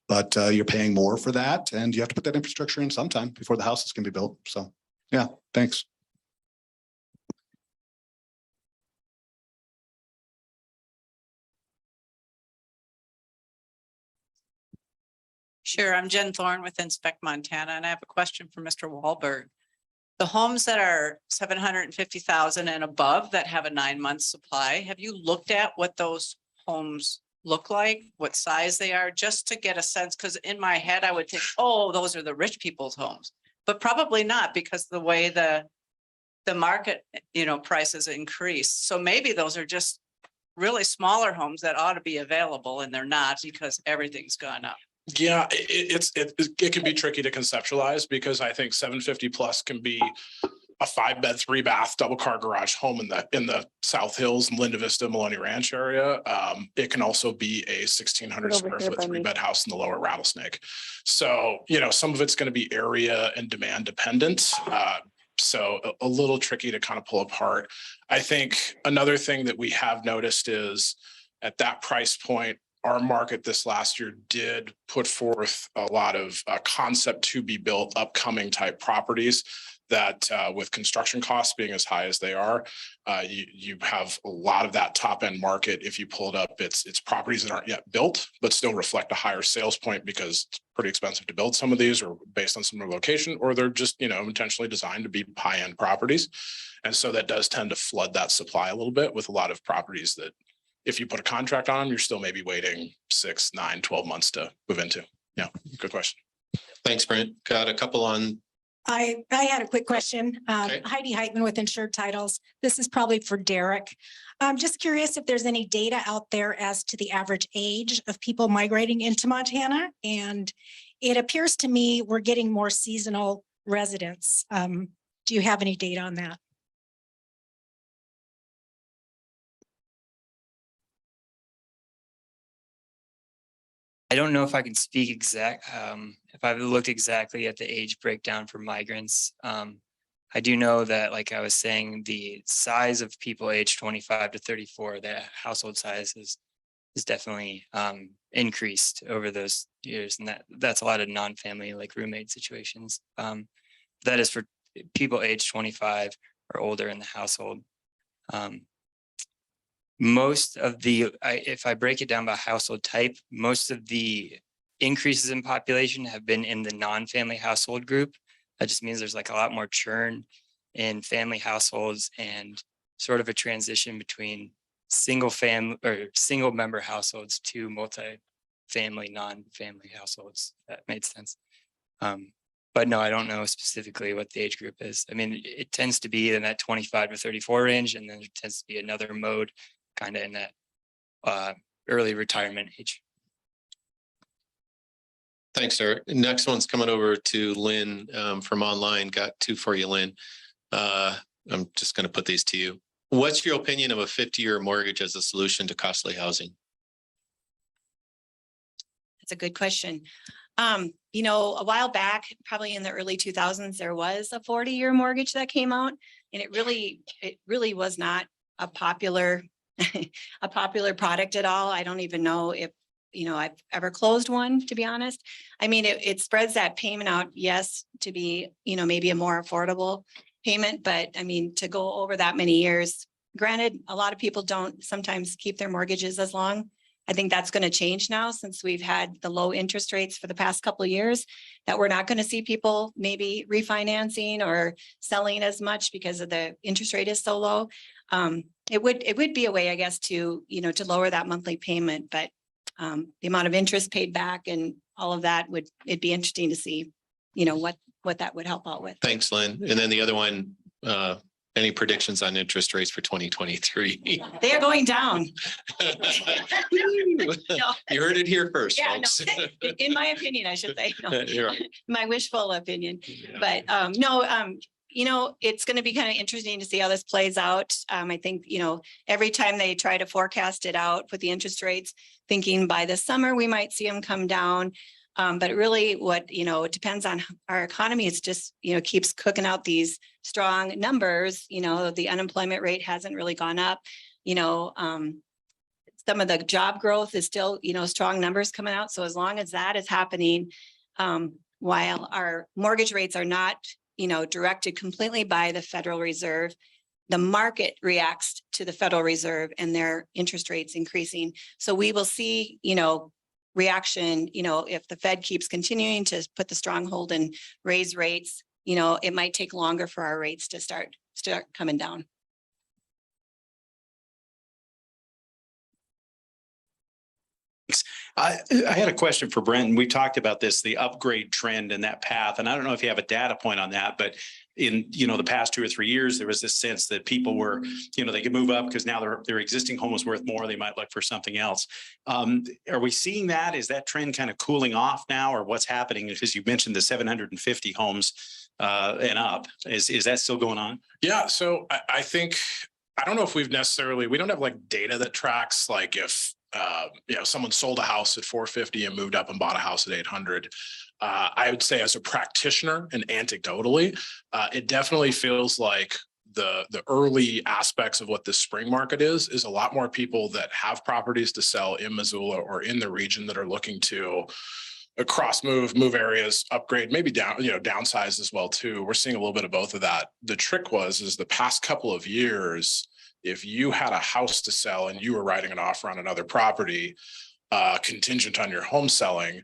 But you're paying more for that. And you have to put that infrastructure in sometime before the houses can be built. So, yeah, thanks. Sure, I'm Jen Thorne with Inspect Montana, and I have a question for Mr. Wahlberg. The homes that are 750,000 and above that have a 9-month supply, have you looked at what those homes look like, what size they are, just to get a sense? Because in my head, I would think, oh, those are the rich people's homes, but probably not, because the way the market, prices increase. So maybe those are just really smaller homes that ought to be available, and they're not because everything's gone up. Yeah, it can be tricky to conceptualize, because I think 750 plus can be a 5-bed, 3-bath, double car garage home in the South Hills, Linda Vista, Maloney Ranch area. It can also be a 1,600 square foot 3-bed house in the lower Rattlesnake. So, some of it's going to be area and demand dependent. So a little tricky to kind of pull apart. I think another thing that we have noticed is at that price point, our market this last year did put forth a lot of concept to be built upcoming type properties that with construction costs being as high as they are, you have a lot of that top end market. If you pull it up, it's properties that aren't yet built, but still reflect a higher sales point because it's pretty expensive to build some of these, or based on some of the location, or they're just, intentionally designed to be high end properties. And so that does tend to flood that supply a little bit with a lot of properties that, if you put a contract on them, you're still maybe waiting 6, 9, 12 months to move into. Yeah, good question. Thanks, Brent. Got a couple on. I had a quick question. Okay. Heidi Heitman with Insured Titles. This is probably for Derek. I'm just curious if there's any data out there as to the average age of people migrating into Montana. And it appears to me we're getting more seasonal residents. Do you have any data on that? I don't know if I can speak if I've looked exactly at the age breakdown for migrants. I do know that, like I was saying, the size of people aged 25 to 34, the household size is definitely increased over those years. And that's a lot of non-family, like roommate situations. That is for people aged 25 or older in the household. Most of if I break it down by household type, most of the increases in population have been in the non-family household group. That just means there's like a lot more churn in family households and sort of a transition between single member households to multi-family, non-family households. That made sense. But no, I don't know specifically what the age group is. I mean, it tends to be in that 25 to 34 range, and then there tends to be another mode kind of in that early retirement age. Thanks, sir. Next one's coming over to Lynn from online. Got two for you, Lynn. I'm just going to put these to you. What's your opinion of a 50-year mortgage as a solution to costly housing? That's a good question. You know, a while back, probably in the early 2000s, there was a 40-year mortgage that came out, and it really was not a popular product at all. I don't even know if, you know, I've ever closed one, to be honest. I mean, it spreads that payment out, yes, to be, you know, maybe a more affordable payment, but I mean, to go over that many years, granted, a lot of people don't sometimes keep their mortgages as long. I think that's going to change now, since we've had the low interest rates for the past couple of years, that we're not going to see people maybe refinancing or selling as much because of the interest rate is so low. It would be a way, I guess, to, you know, to lower that monthly payment, but the amount of interest paid back and all of that it'd be interesting to see, you know, what that would help out with. Thanks, Lynn. And then the other one, any predictions on interest rates for 2023? They are going down. You heard it here first, Yeah, folks. no, in my opinion, I should say, no, You're right. my wishful opinion, Yeah. but you know, it's going to be kind of interesting to see how this plays out. I think, you know, every time they try to forecast it out with the interest rates, thinking by the summer, we might see them come down. But really what, you know, it depends on our economy. It's just, you know, keeps cooking out these strong numbers. You know, the unemployment rate hasn't really gone up. You know, some of the job growth is still, you know, strong numbers coming out. So as long as that is happening, while our mortgage rates are not, you know, directed completely by the Federal Reserve, the market reacts to the Federal Reserve and their interest rates increasing. So we will see, you know, reaction, you know, if the Fed keeps continuing to put the stronghold and raise rates, you know, it might take longer for our rates to start coming down. I had a question for Brent, and we talked about this, the upgrade trend and that path. And I don't know if you have a data point on that, but in, you know, the past 2 or 3 years, there was this sense that people were, you know, they could move up because now their existing home is worth more. They might look for something else. Are we seeing that? Is that trend kind of cooling off now, or what's happening? Because you mentioned the 750 homes and up. Is that still going on? Yeah, so I think, I don't know if we don't have like data that tracks like if you know, someone sold a house at 450 and moved up and bought a house at 800. I would say as a practitioner and anecdotally, it definitely feels like the early aspects of what the spring market is a lot more people that have properties to sell in Missoula or in the region that are looking to move areas, upgrade, maybe down, you know, downsize as well too. We're seeing a little bit of both of that. The trick is the past couple of years, if you had a house to sell and you were writing an offer on another property, contingent on your home selling,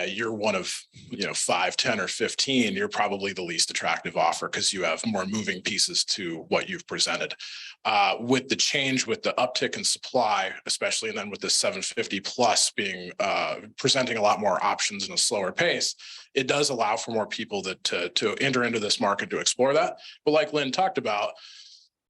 you're one of, you know, 5, 10, or 15, you're probably the least attractive offer because you have more moving pieces to what you've presented. With the change, with the uptick in supply, especially, and then with the 750 plus being presenting a lot more options in a slower pace, it does allow for more people to enter into this market to explore that. But like Lynn talked about,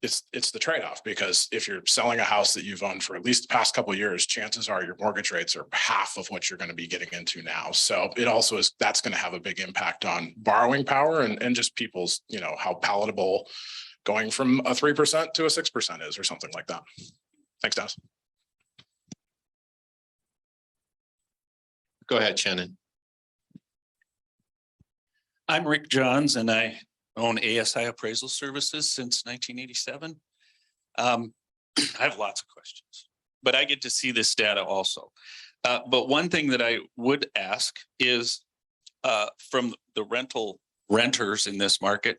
it's the trade-off, because if you're selling a house that you've owned for at least the past couple of years, chances are your mortgage rates are half of what you're going to be getting into now. So it also that's going to have a big impact on borrowing power and just people's, you know, how palatable going from a 3% to a 6% is, or something like that. Thanks, Dennis. Go ahead, Shannon. I'm Rick Johns and I own ASI Appraisal Services since 1987. I have lots of questions, but I get to see this data also. But one thing that I would ask is from the renters in this market,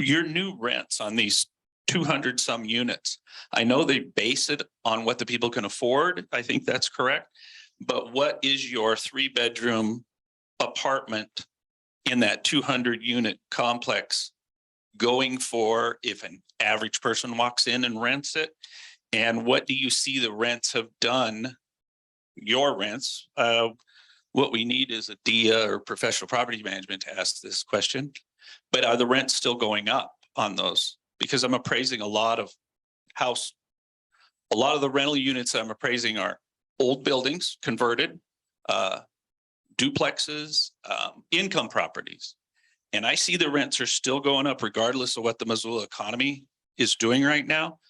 your new rents on these 200 some units. I know they base it on what the people can afford. I think that's correct. But what is your 3-bedroom apartment in that 200 unit complex going for if an average person walks in and rents it? And what do you see the rents have done? Your rents. What we need is a DIA or professional property management to ask this question. But are the rents still going up on those? Because I'm appraising a lot of the rental units I'm appraising are old buildings converted, duplexes, income properties. And I see the rents are still going up regardless of what the Missoula economy is doing right now.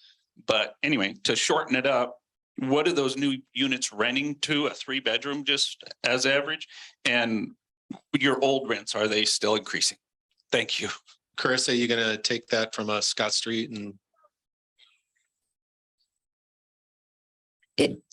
But anyway, to shorten it up, what are those new units renting to, a 3-bedroom just as average? And your old rents, are they still increasing? Thank you. Carissa, you going to take that from Scott Street? And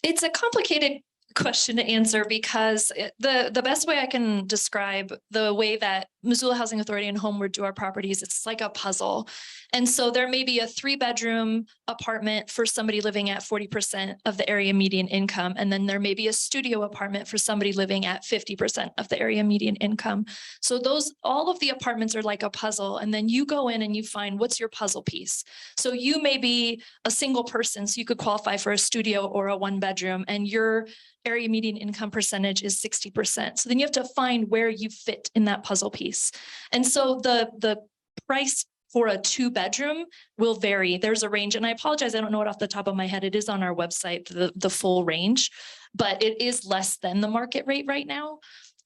It's a complicated question to answer because the best way I can describe the way that Missoula Housing Authority and Homeward do our properties, it's like a puzzle. And so there may be a 3-bedroom apartment for somebody living at 40% of the area median income. And then there may be a studio apartment for somebody living at 50% of the area median income. So all of the apartments are like a puzzle. And then you go in and you find what's your puzzle piece. So you may be a single person, so you could qualify for a studio or a 1-bedroom, and your area median income percentage is 60%. So then you have to find where you fit in that puzzle piece. And so the price for a 2-bedroom will vary. There's a range, and I apologize, I don't know it off the top of my head. It is on our website, the full range, but it is less than the market rate right now.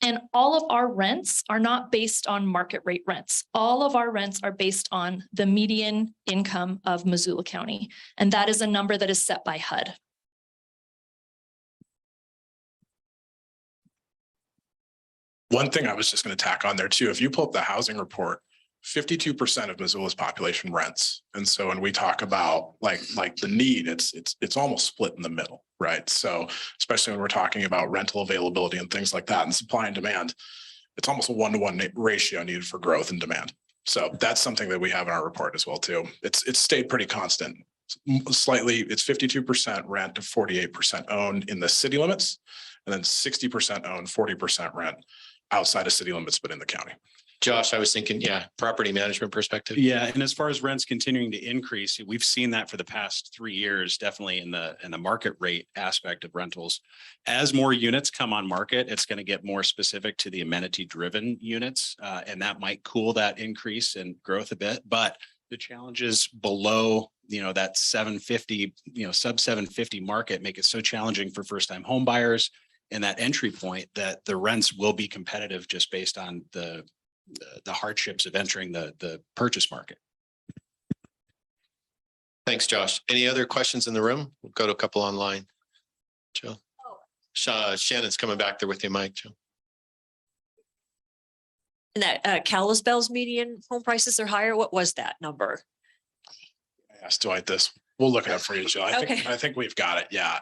And all of our rents are not based on market rate rents. All of our rents are based on the median income of Missoula County. And that is a number that is set by HUD. One thing I was just going to tack on there too, if you pull up the housing report, 52% of Missoula's population rents. And so when we talk about like the need, it's almost split in the middle, right? So especially when we're talking about rental availability and things like that and supply and demand, it's almost a 1-to-1 ratio needed for growth and demand. So that's something that we have in our report as well too. It's stayed pretty constant. Slightly, it's 52% rent to 48% owned in the city limits, and then 60% owned, 40% rent outside of city limits, but in the county. Josh, I was thinking, property management perspective. Yeah, and as far as rents continuing to increase, we've seen that for the past 3 years, definitely in the market rate aspect of rentals. As more units come on market, it's going to get more specific to the amenity driven units, and that might cool that increase in growth a bit. But the challenges below, that 750, sub 750 market make it so challenging for first time home buyers and that entry point that the rents will be competitive just based on the hardships of entering the purchase market. Thanks, Josh. Any other questions in the room? We'll go to a couple online. Joe. Shannon's coming back there with you, Mike. Joe. And that Kalispell's median home prices are higher. What was that number? I asked Dwight this. We'll look it up for you, Jill. Okay. I think we've got it. Yeah,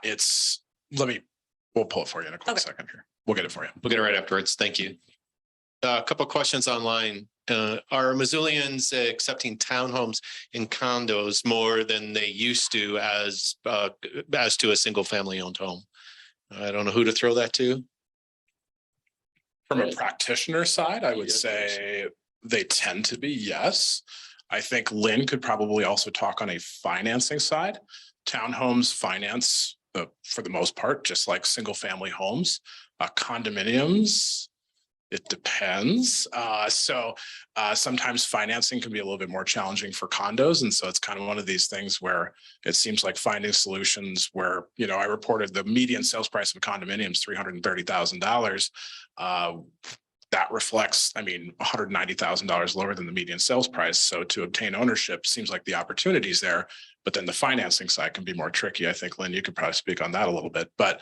we'll pull it for you in a quick second here. We'll get it for you. We'll get it right afterwards. Thank you. A couple of questions online. Are Missoulians accepting townhomes and condos more than they used to as to a single family owned home? I don't know who to throw that to. From a practitioner side, I would say they tend to be, yes. I think Lynn could probably also talk on a financing side. Townhomes finance for the most part, just like single family homes. Condominiums, it depends. Sometimes financing can be a little bit more challenging for condos. And so it's kind of one of these things where it seems like finding solutions where, I reported the median sales price of a condominium is $330,000. That reflects, $190,000 lower than the median sales price. So to obtain ownership seems like the opportunities there But then the financing side can be more tricky. I think, Lynn, you could probably speak on that a little bit, but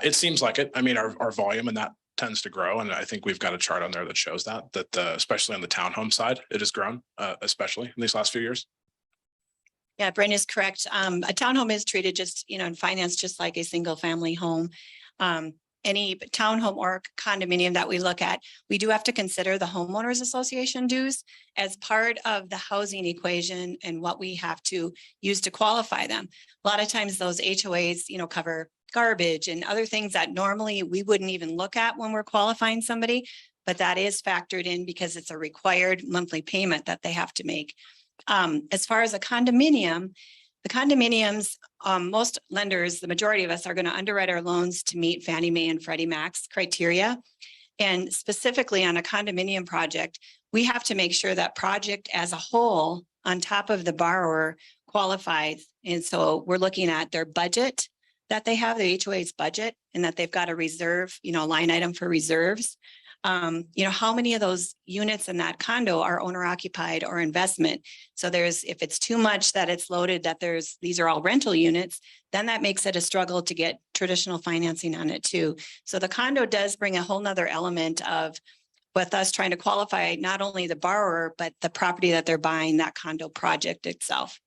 it seems like it. I mean, our volume and that tends to grow. And I think we've got a chart on there that shows that especially on the townhome side, it has grown, especially in these last few years. Yeah, Brent is correct. A townhome is treated just, in finance, just like a single family home. Any townhome or condominium that we look at, we do have to consider the homeowners association dues as part of the housing equation and what we have to use to qualify them. A lot of times those HOAs, cover garbage and other things that normally we wouldn't even look at when we're qualifying somebody, but that is factored in because it's a required monthly payment that they have to make. As far as a condominium, the condominiums, most lenders, the majority of us are going to underwrite our loans to meet Fannie Mae and Freddie Mac's criteria. And specifically on a condominium project, we have to make sure that project as a whole on top of the borrower qualifies. And so we're looking at their budget that they have, the HOA's budget, and that they've got a reserve, line item for reserves. How many of those units in that condo are owner occupied or investment? So if it's too much that it's loaded, that these are all rental units, then that makes it a struggle to get traditional financing on it too. So the condo does bring a whole nother element of with us trying to qualify not only the borrower, but the property that they're buying, that condo project itself.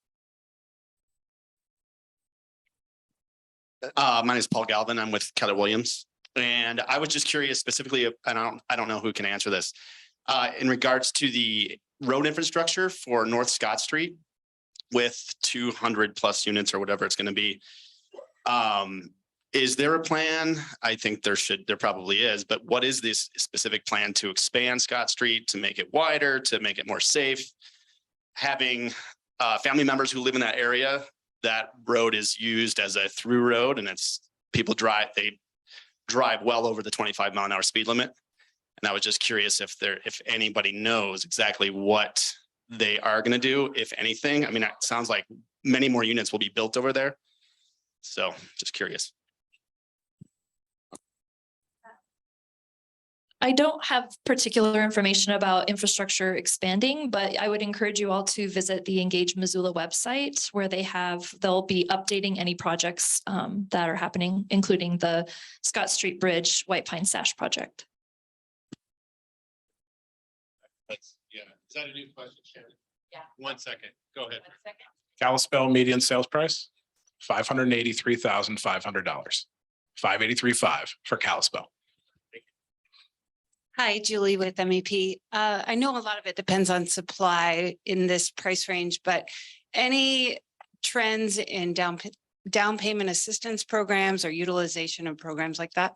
My name is Paul Galvin. I'm with Keller Williams. And I was just curious specifically, and I don't know who can answer this, in regards to the road infrastructure for North Scott Street with 200 plus units or whatever it's going to be. Is there a plan? I think there probably is, but what is this specific plan to expand Scott Street, to make it wider, to make it more safe? Having family members who live in that area, that road is used as a through road, and people drive well over the 25-mile-an-hour speed limit. And I was just curious if anybody knows exactly what they are going to do, if anything. I mean, it sounds like many more units will be built over there. So just curious. I don't have particular information about infrastructure expanding, but I would encourage you all to visit the Engage Missoula website where they'll be updating any projects that are happening, including the Scott Street Bridge White Pine Sash project. Is that a new question, Shannon? Yeah. 1 second. Go ahead. 1 second. Kalispell median sales price, $583,500. $583,500 for Kalispell. Hi, Julie with MEP. I know a lot of it depends on supply in this price range, but any trends in down payment assistance programs or utilization of programs like that?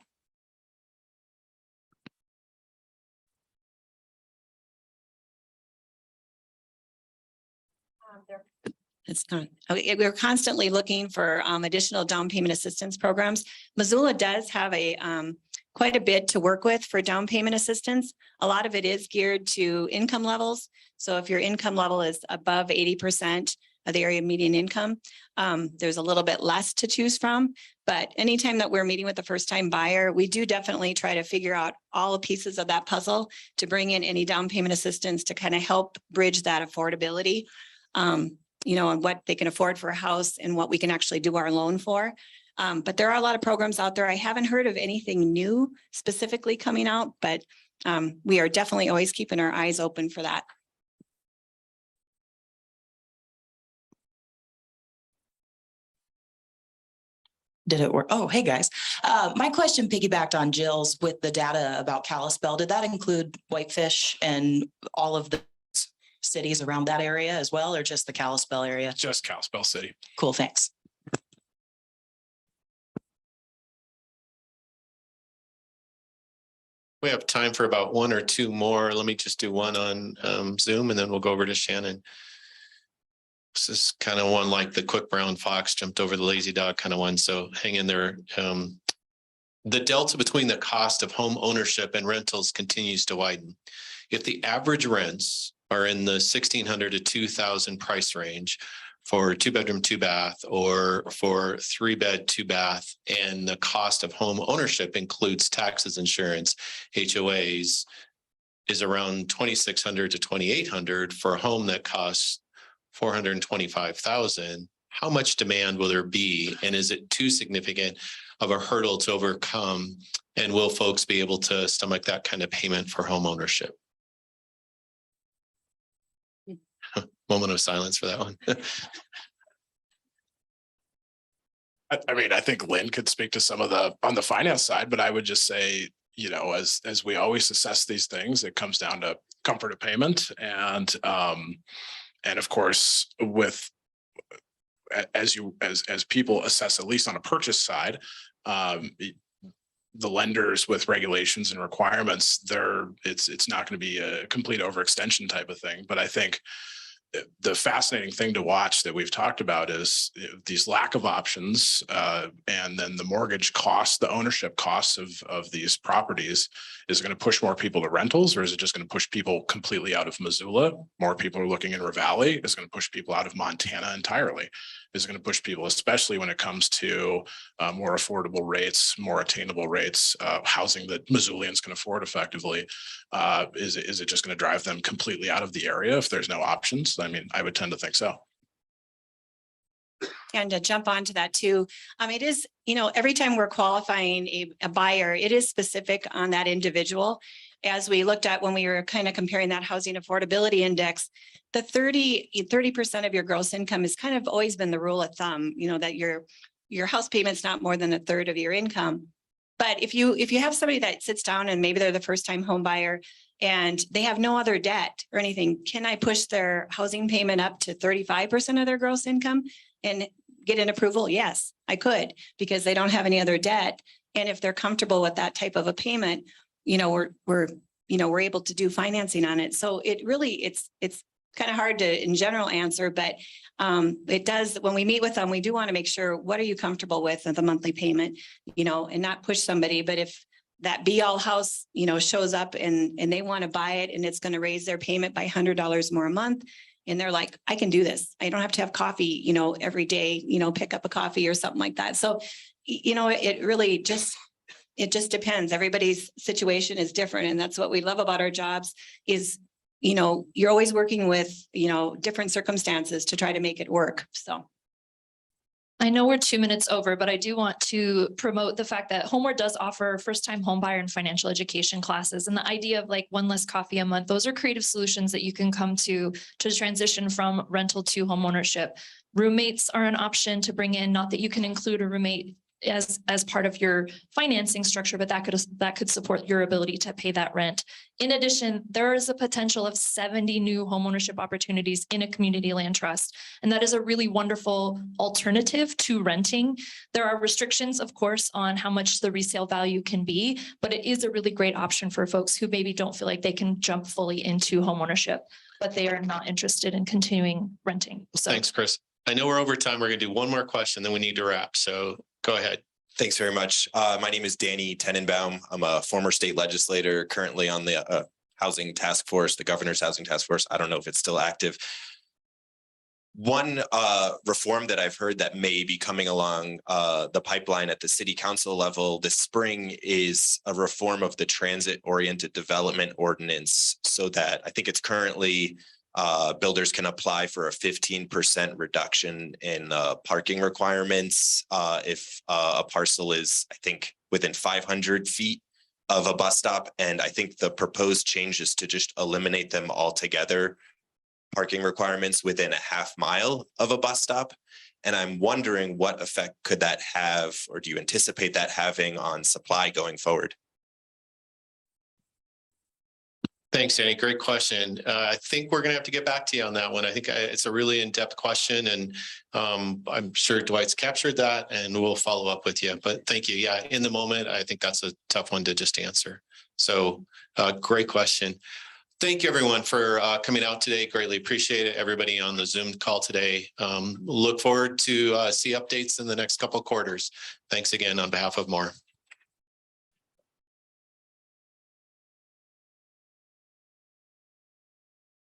We're constantly looking for additional down payment assistance programs. Missoula does have quite a bit to work with for down payment assistance. A lot of it is geared to income levels. So if your income level is above 80% of the area median income, there's a little bit less to choose from. But anytime that we're meeting with a first-time buyer, we do definitely try to figure out all the pieces of that puzzle to bring in any down payment assistance to kind of help bridge that affordability. And what they can afford for a house and what we can actually do our loan for. But there are a lot of programs out there. I haven't heard of anything new specifically coming out, but we are definitely always keeping our eyes open for that. Did it work? Oh, hey guys. My question piggybacked on Jill's with the data about Kalispell. Did that include Whitefish and all of the cities around that area as well, or just the Kalispell area? Just Kalispell City. Cool, thanks. We have time for about 1 or 2 more. Let me just do one on Zoom and then we'll go over to Shannon. This is kind of one like the quick brown fox jumped over the lazy dog kind of one. So hang in there. The delta between the cost of home ownership and rentals continues to widen. If the average rents are in the $1,600 to $2,000 price range for 2-bedroom, 2-bath, or for 3-bed, 2-bath, and the cost of home ownership includes taxes, insurance, HOAs, is around $2,600 to $2,800 for a home that costs $425,000. how much demand will there be? And is it too significant of a hurdle to overcome? And will folks be able to stomach that kind of payment for home ownership? Moment of silence for that one. I mean, I think Lynn could speak to some of on the finance side, but I would just say, you know, as we always assess these things, it comes down to comfort of payment and of course, with as people assess, at least on a purchase side, the lenders with regulations and requirements, it's not going to be a complete overextension type of thing. But I think the fascinating thing to watch that we've talked about is these lack of options, and then the mortgage cost, the ownership costs of these properties. Is it going to push more people to rentals, or is it just going to push people completely out of Missoula? More people are looking in Ravalli. Is it going to push people out of Montana entirely? Is it going to push people, especially when it comes to more affordable rates, more attainable rates, housing that Missoulians can afford effectively? Is it just going to drive them completely out of the area if there's no options? I mean, I would tend to think so. And to jump onto that too, it is, you know, every time we're qualifying a buyer, it is specific on that individual. As we looked at when we were kind of comparing that housing affordability index, the 30% of your gross income has kind of always been the rule of thumb, you know, that your house payment's not more than a third of your income. But if you have somebody that sits down and maybe they're the first time home buyer and they have no other debt or anything, can I push their housing payment up to 35% of their gross income and get an approval? Yes, I could, because they don't have any other debt. And if they're comfortable with that type of a payment, you know, we're able to do financing on it. So it really, it's kind of hard to in general answer, but it does, when we meet with them, we do want to make sure, what are you comfortable with the monthly payment, you know, and not push somebody. But if that be all house, you know, shows up and they want to buy it and it's going to raise their payment by $100 more a month, and they're like, I can do this. I don't have to have coffee, you know, every day, you know, pick up a coffee or something like that. So, you know, it really just, it just depends. Everybody's situation is different. And that's what we love about our jobs is, you know, you're always working with, you know, different circumstances to try to make it work. So. I know we're 2 minutes over, but I do want to promote the fact that HomeWare does offer first-time homebuyer and financial education classes. And the idea of like one less coffee a month, those are creative solutions that you can come to transition from rental to homeownership. Roommates are an option to bring in, not that you can include a roommate as part of your financing structure, but that could support your ability to pay that rent. In addition, there is a potential of 70 new homeownership opportunities in a community land trust. And that is a really wonderful alternative to renting. There are restrictions, of course, on how much the resale value can be, but it is a really great option for folks who maybe don't feel like they can jump fully into homeownership, but they are not interested in continuing renting. So thanks, Chris. I know we're over time. We're going to do one more question, then we need to wrap. So go ahead. Thanks very much. My name is Danny Tenenbaum. I'm a former state legislator, currently on the housing task force, the governor's housing task force. I don't know if it's still active. One reform that I've heard that may be coming along the pipeline at the city council level this spring is a reform of the transit-oriented development ordinance, so that I think it's currently builders can apply for a 15% reduction in parking requirements if a parcel is, I think, within 500 feet of a bus stop. And I think the proposed change is to just eliminate them altogether, parking requirements within a half mile of a bus stop. And I'm wondering what effect could that have, or do you anticipate that having on supply going forward? Thanks, Danny. Great question. I think we're going to have to get back to you on that one. I think it's a really in-depth question, and I'm sure Dwight's captured that, and we'll follow up with you. But thank you. Yeah, in the moment, I think that's a tough one to just answer. So great question. Thank you, everyone, for coming out today. Greatly appreciate it. Everybody on the Zoom call today. Look forward to see updates in the next couple of quarters. Thanks again on behalf of MOR.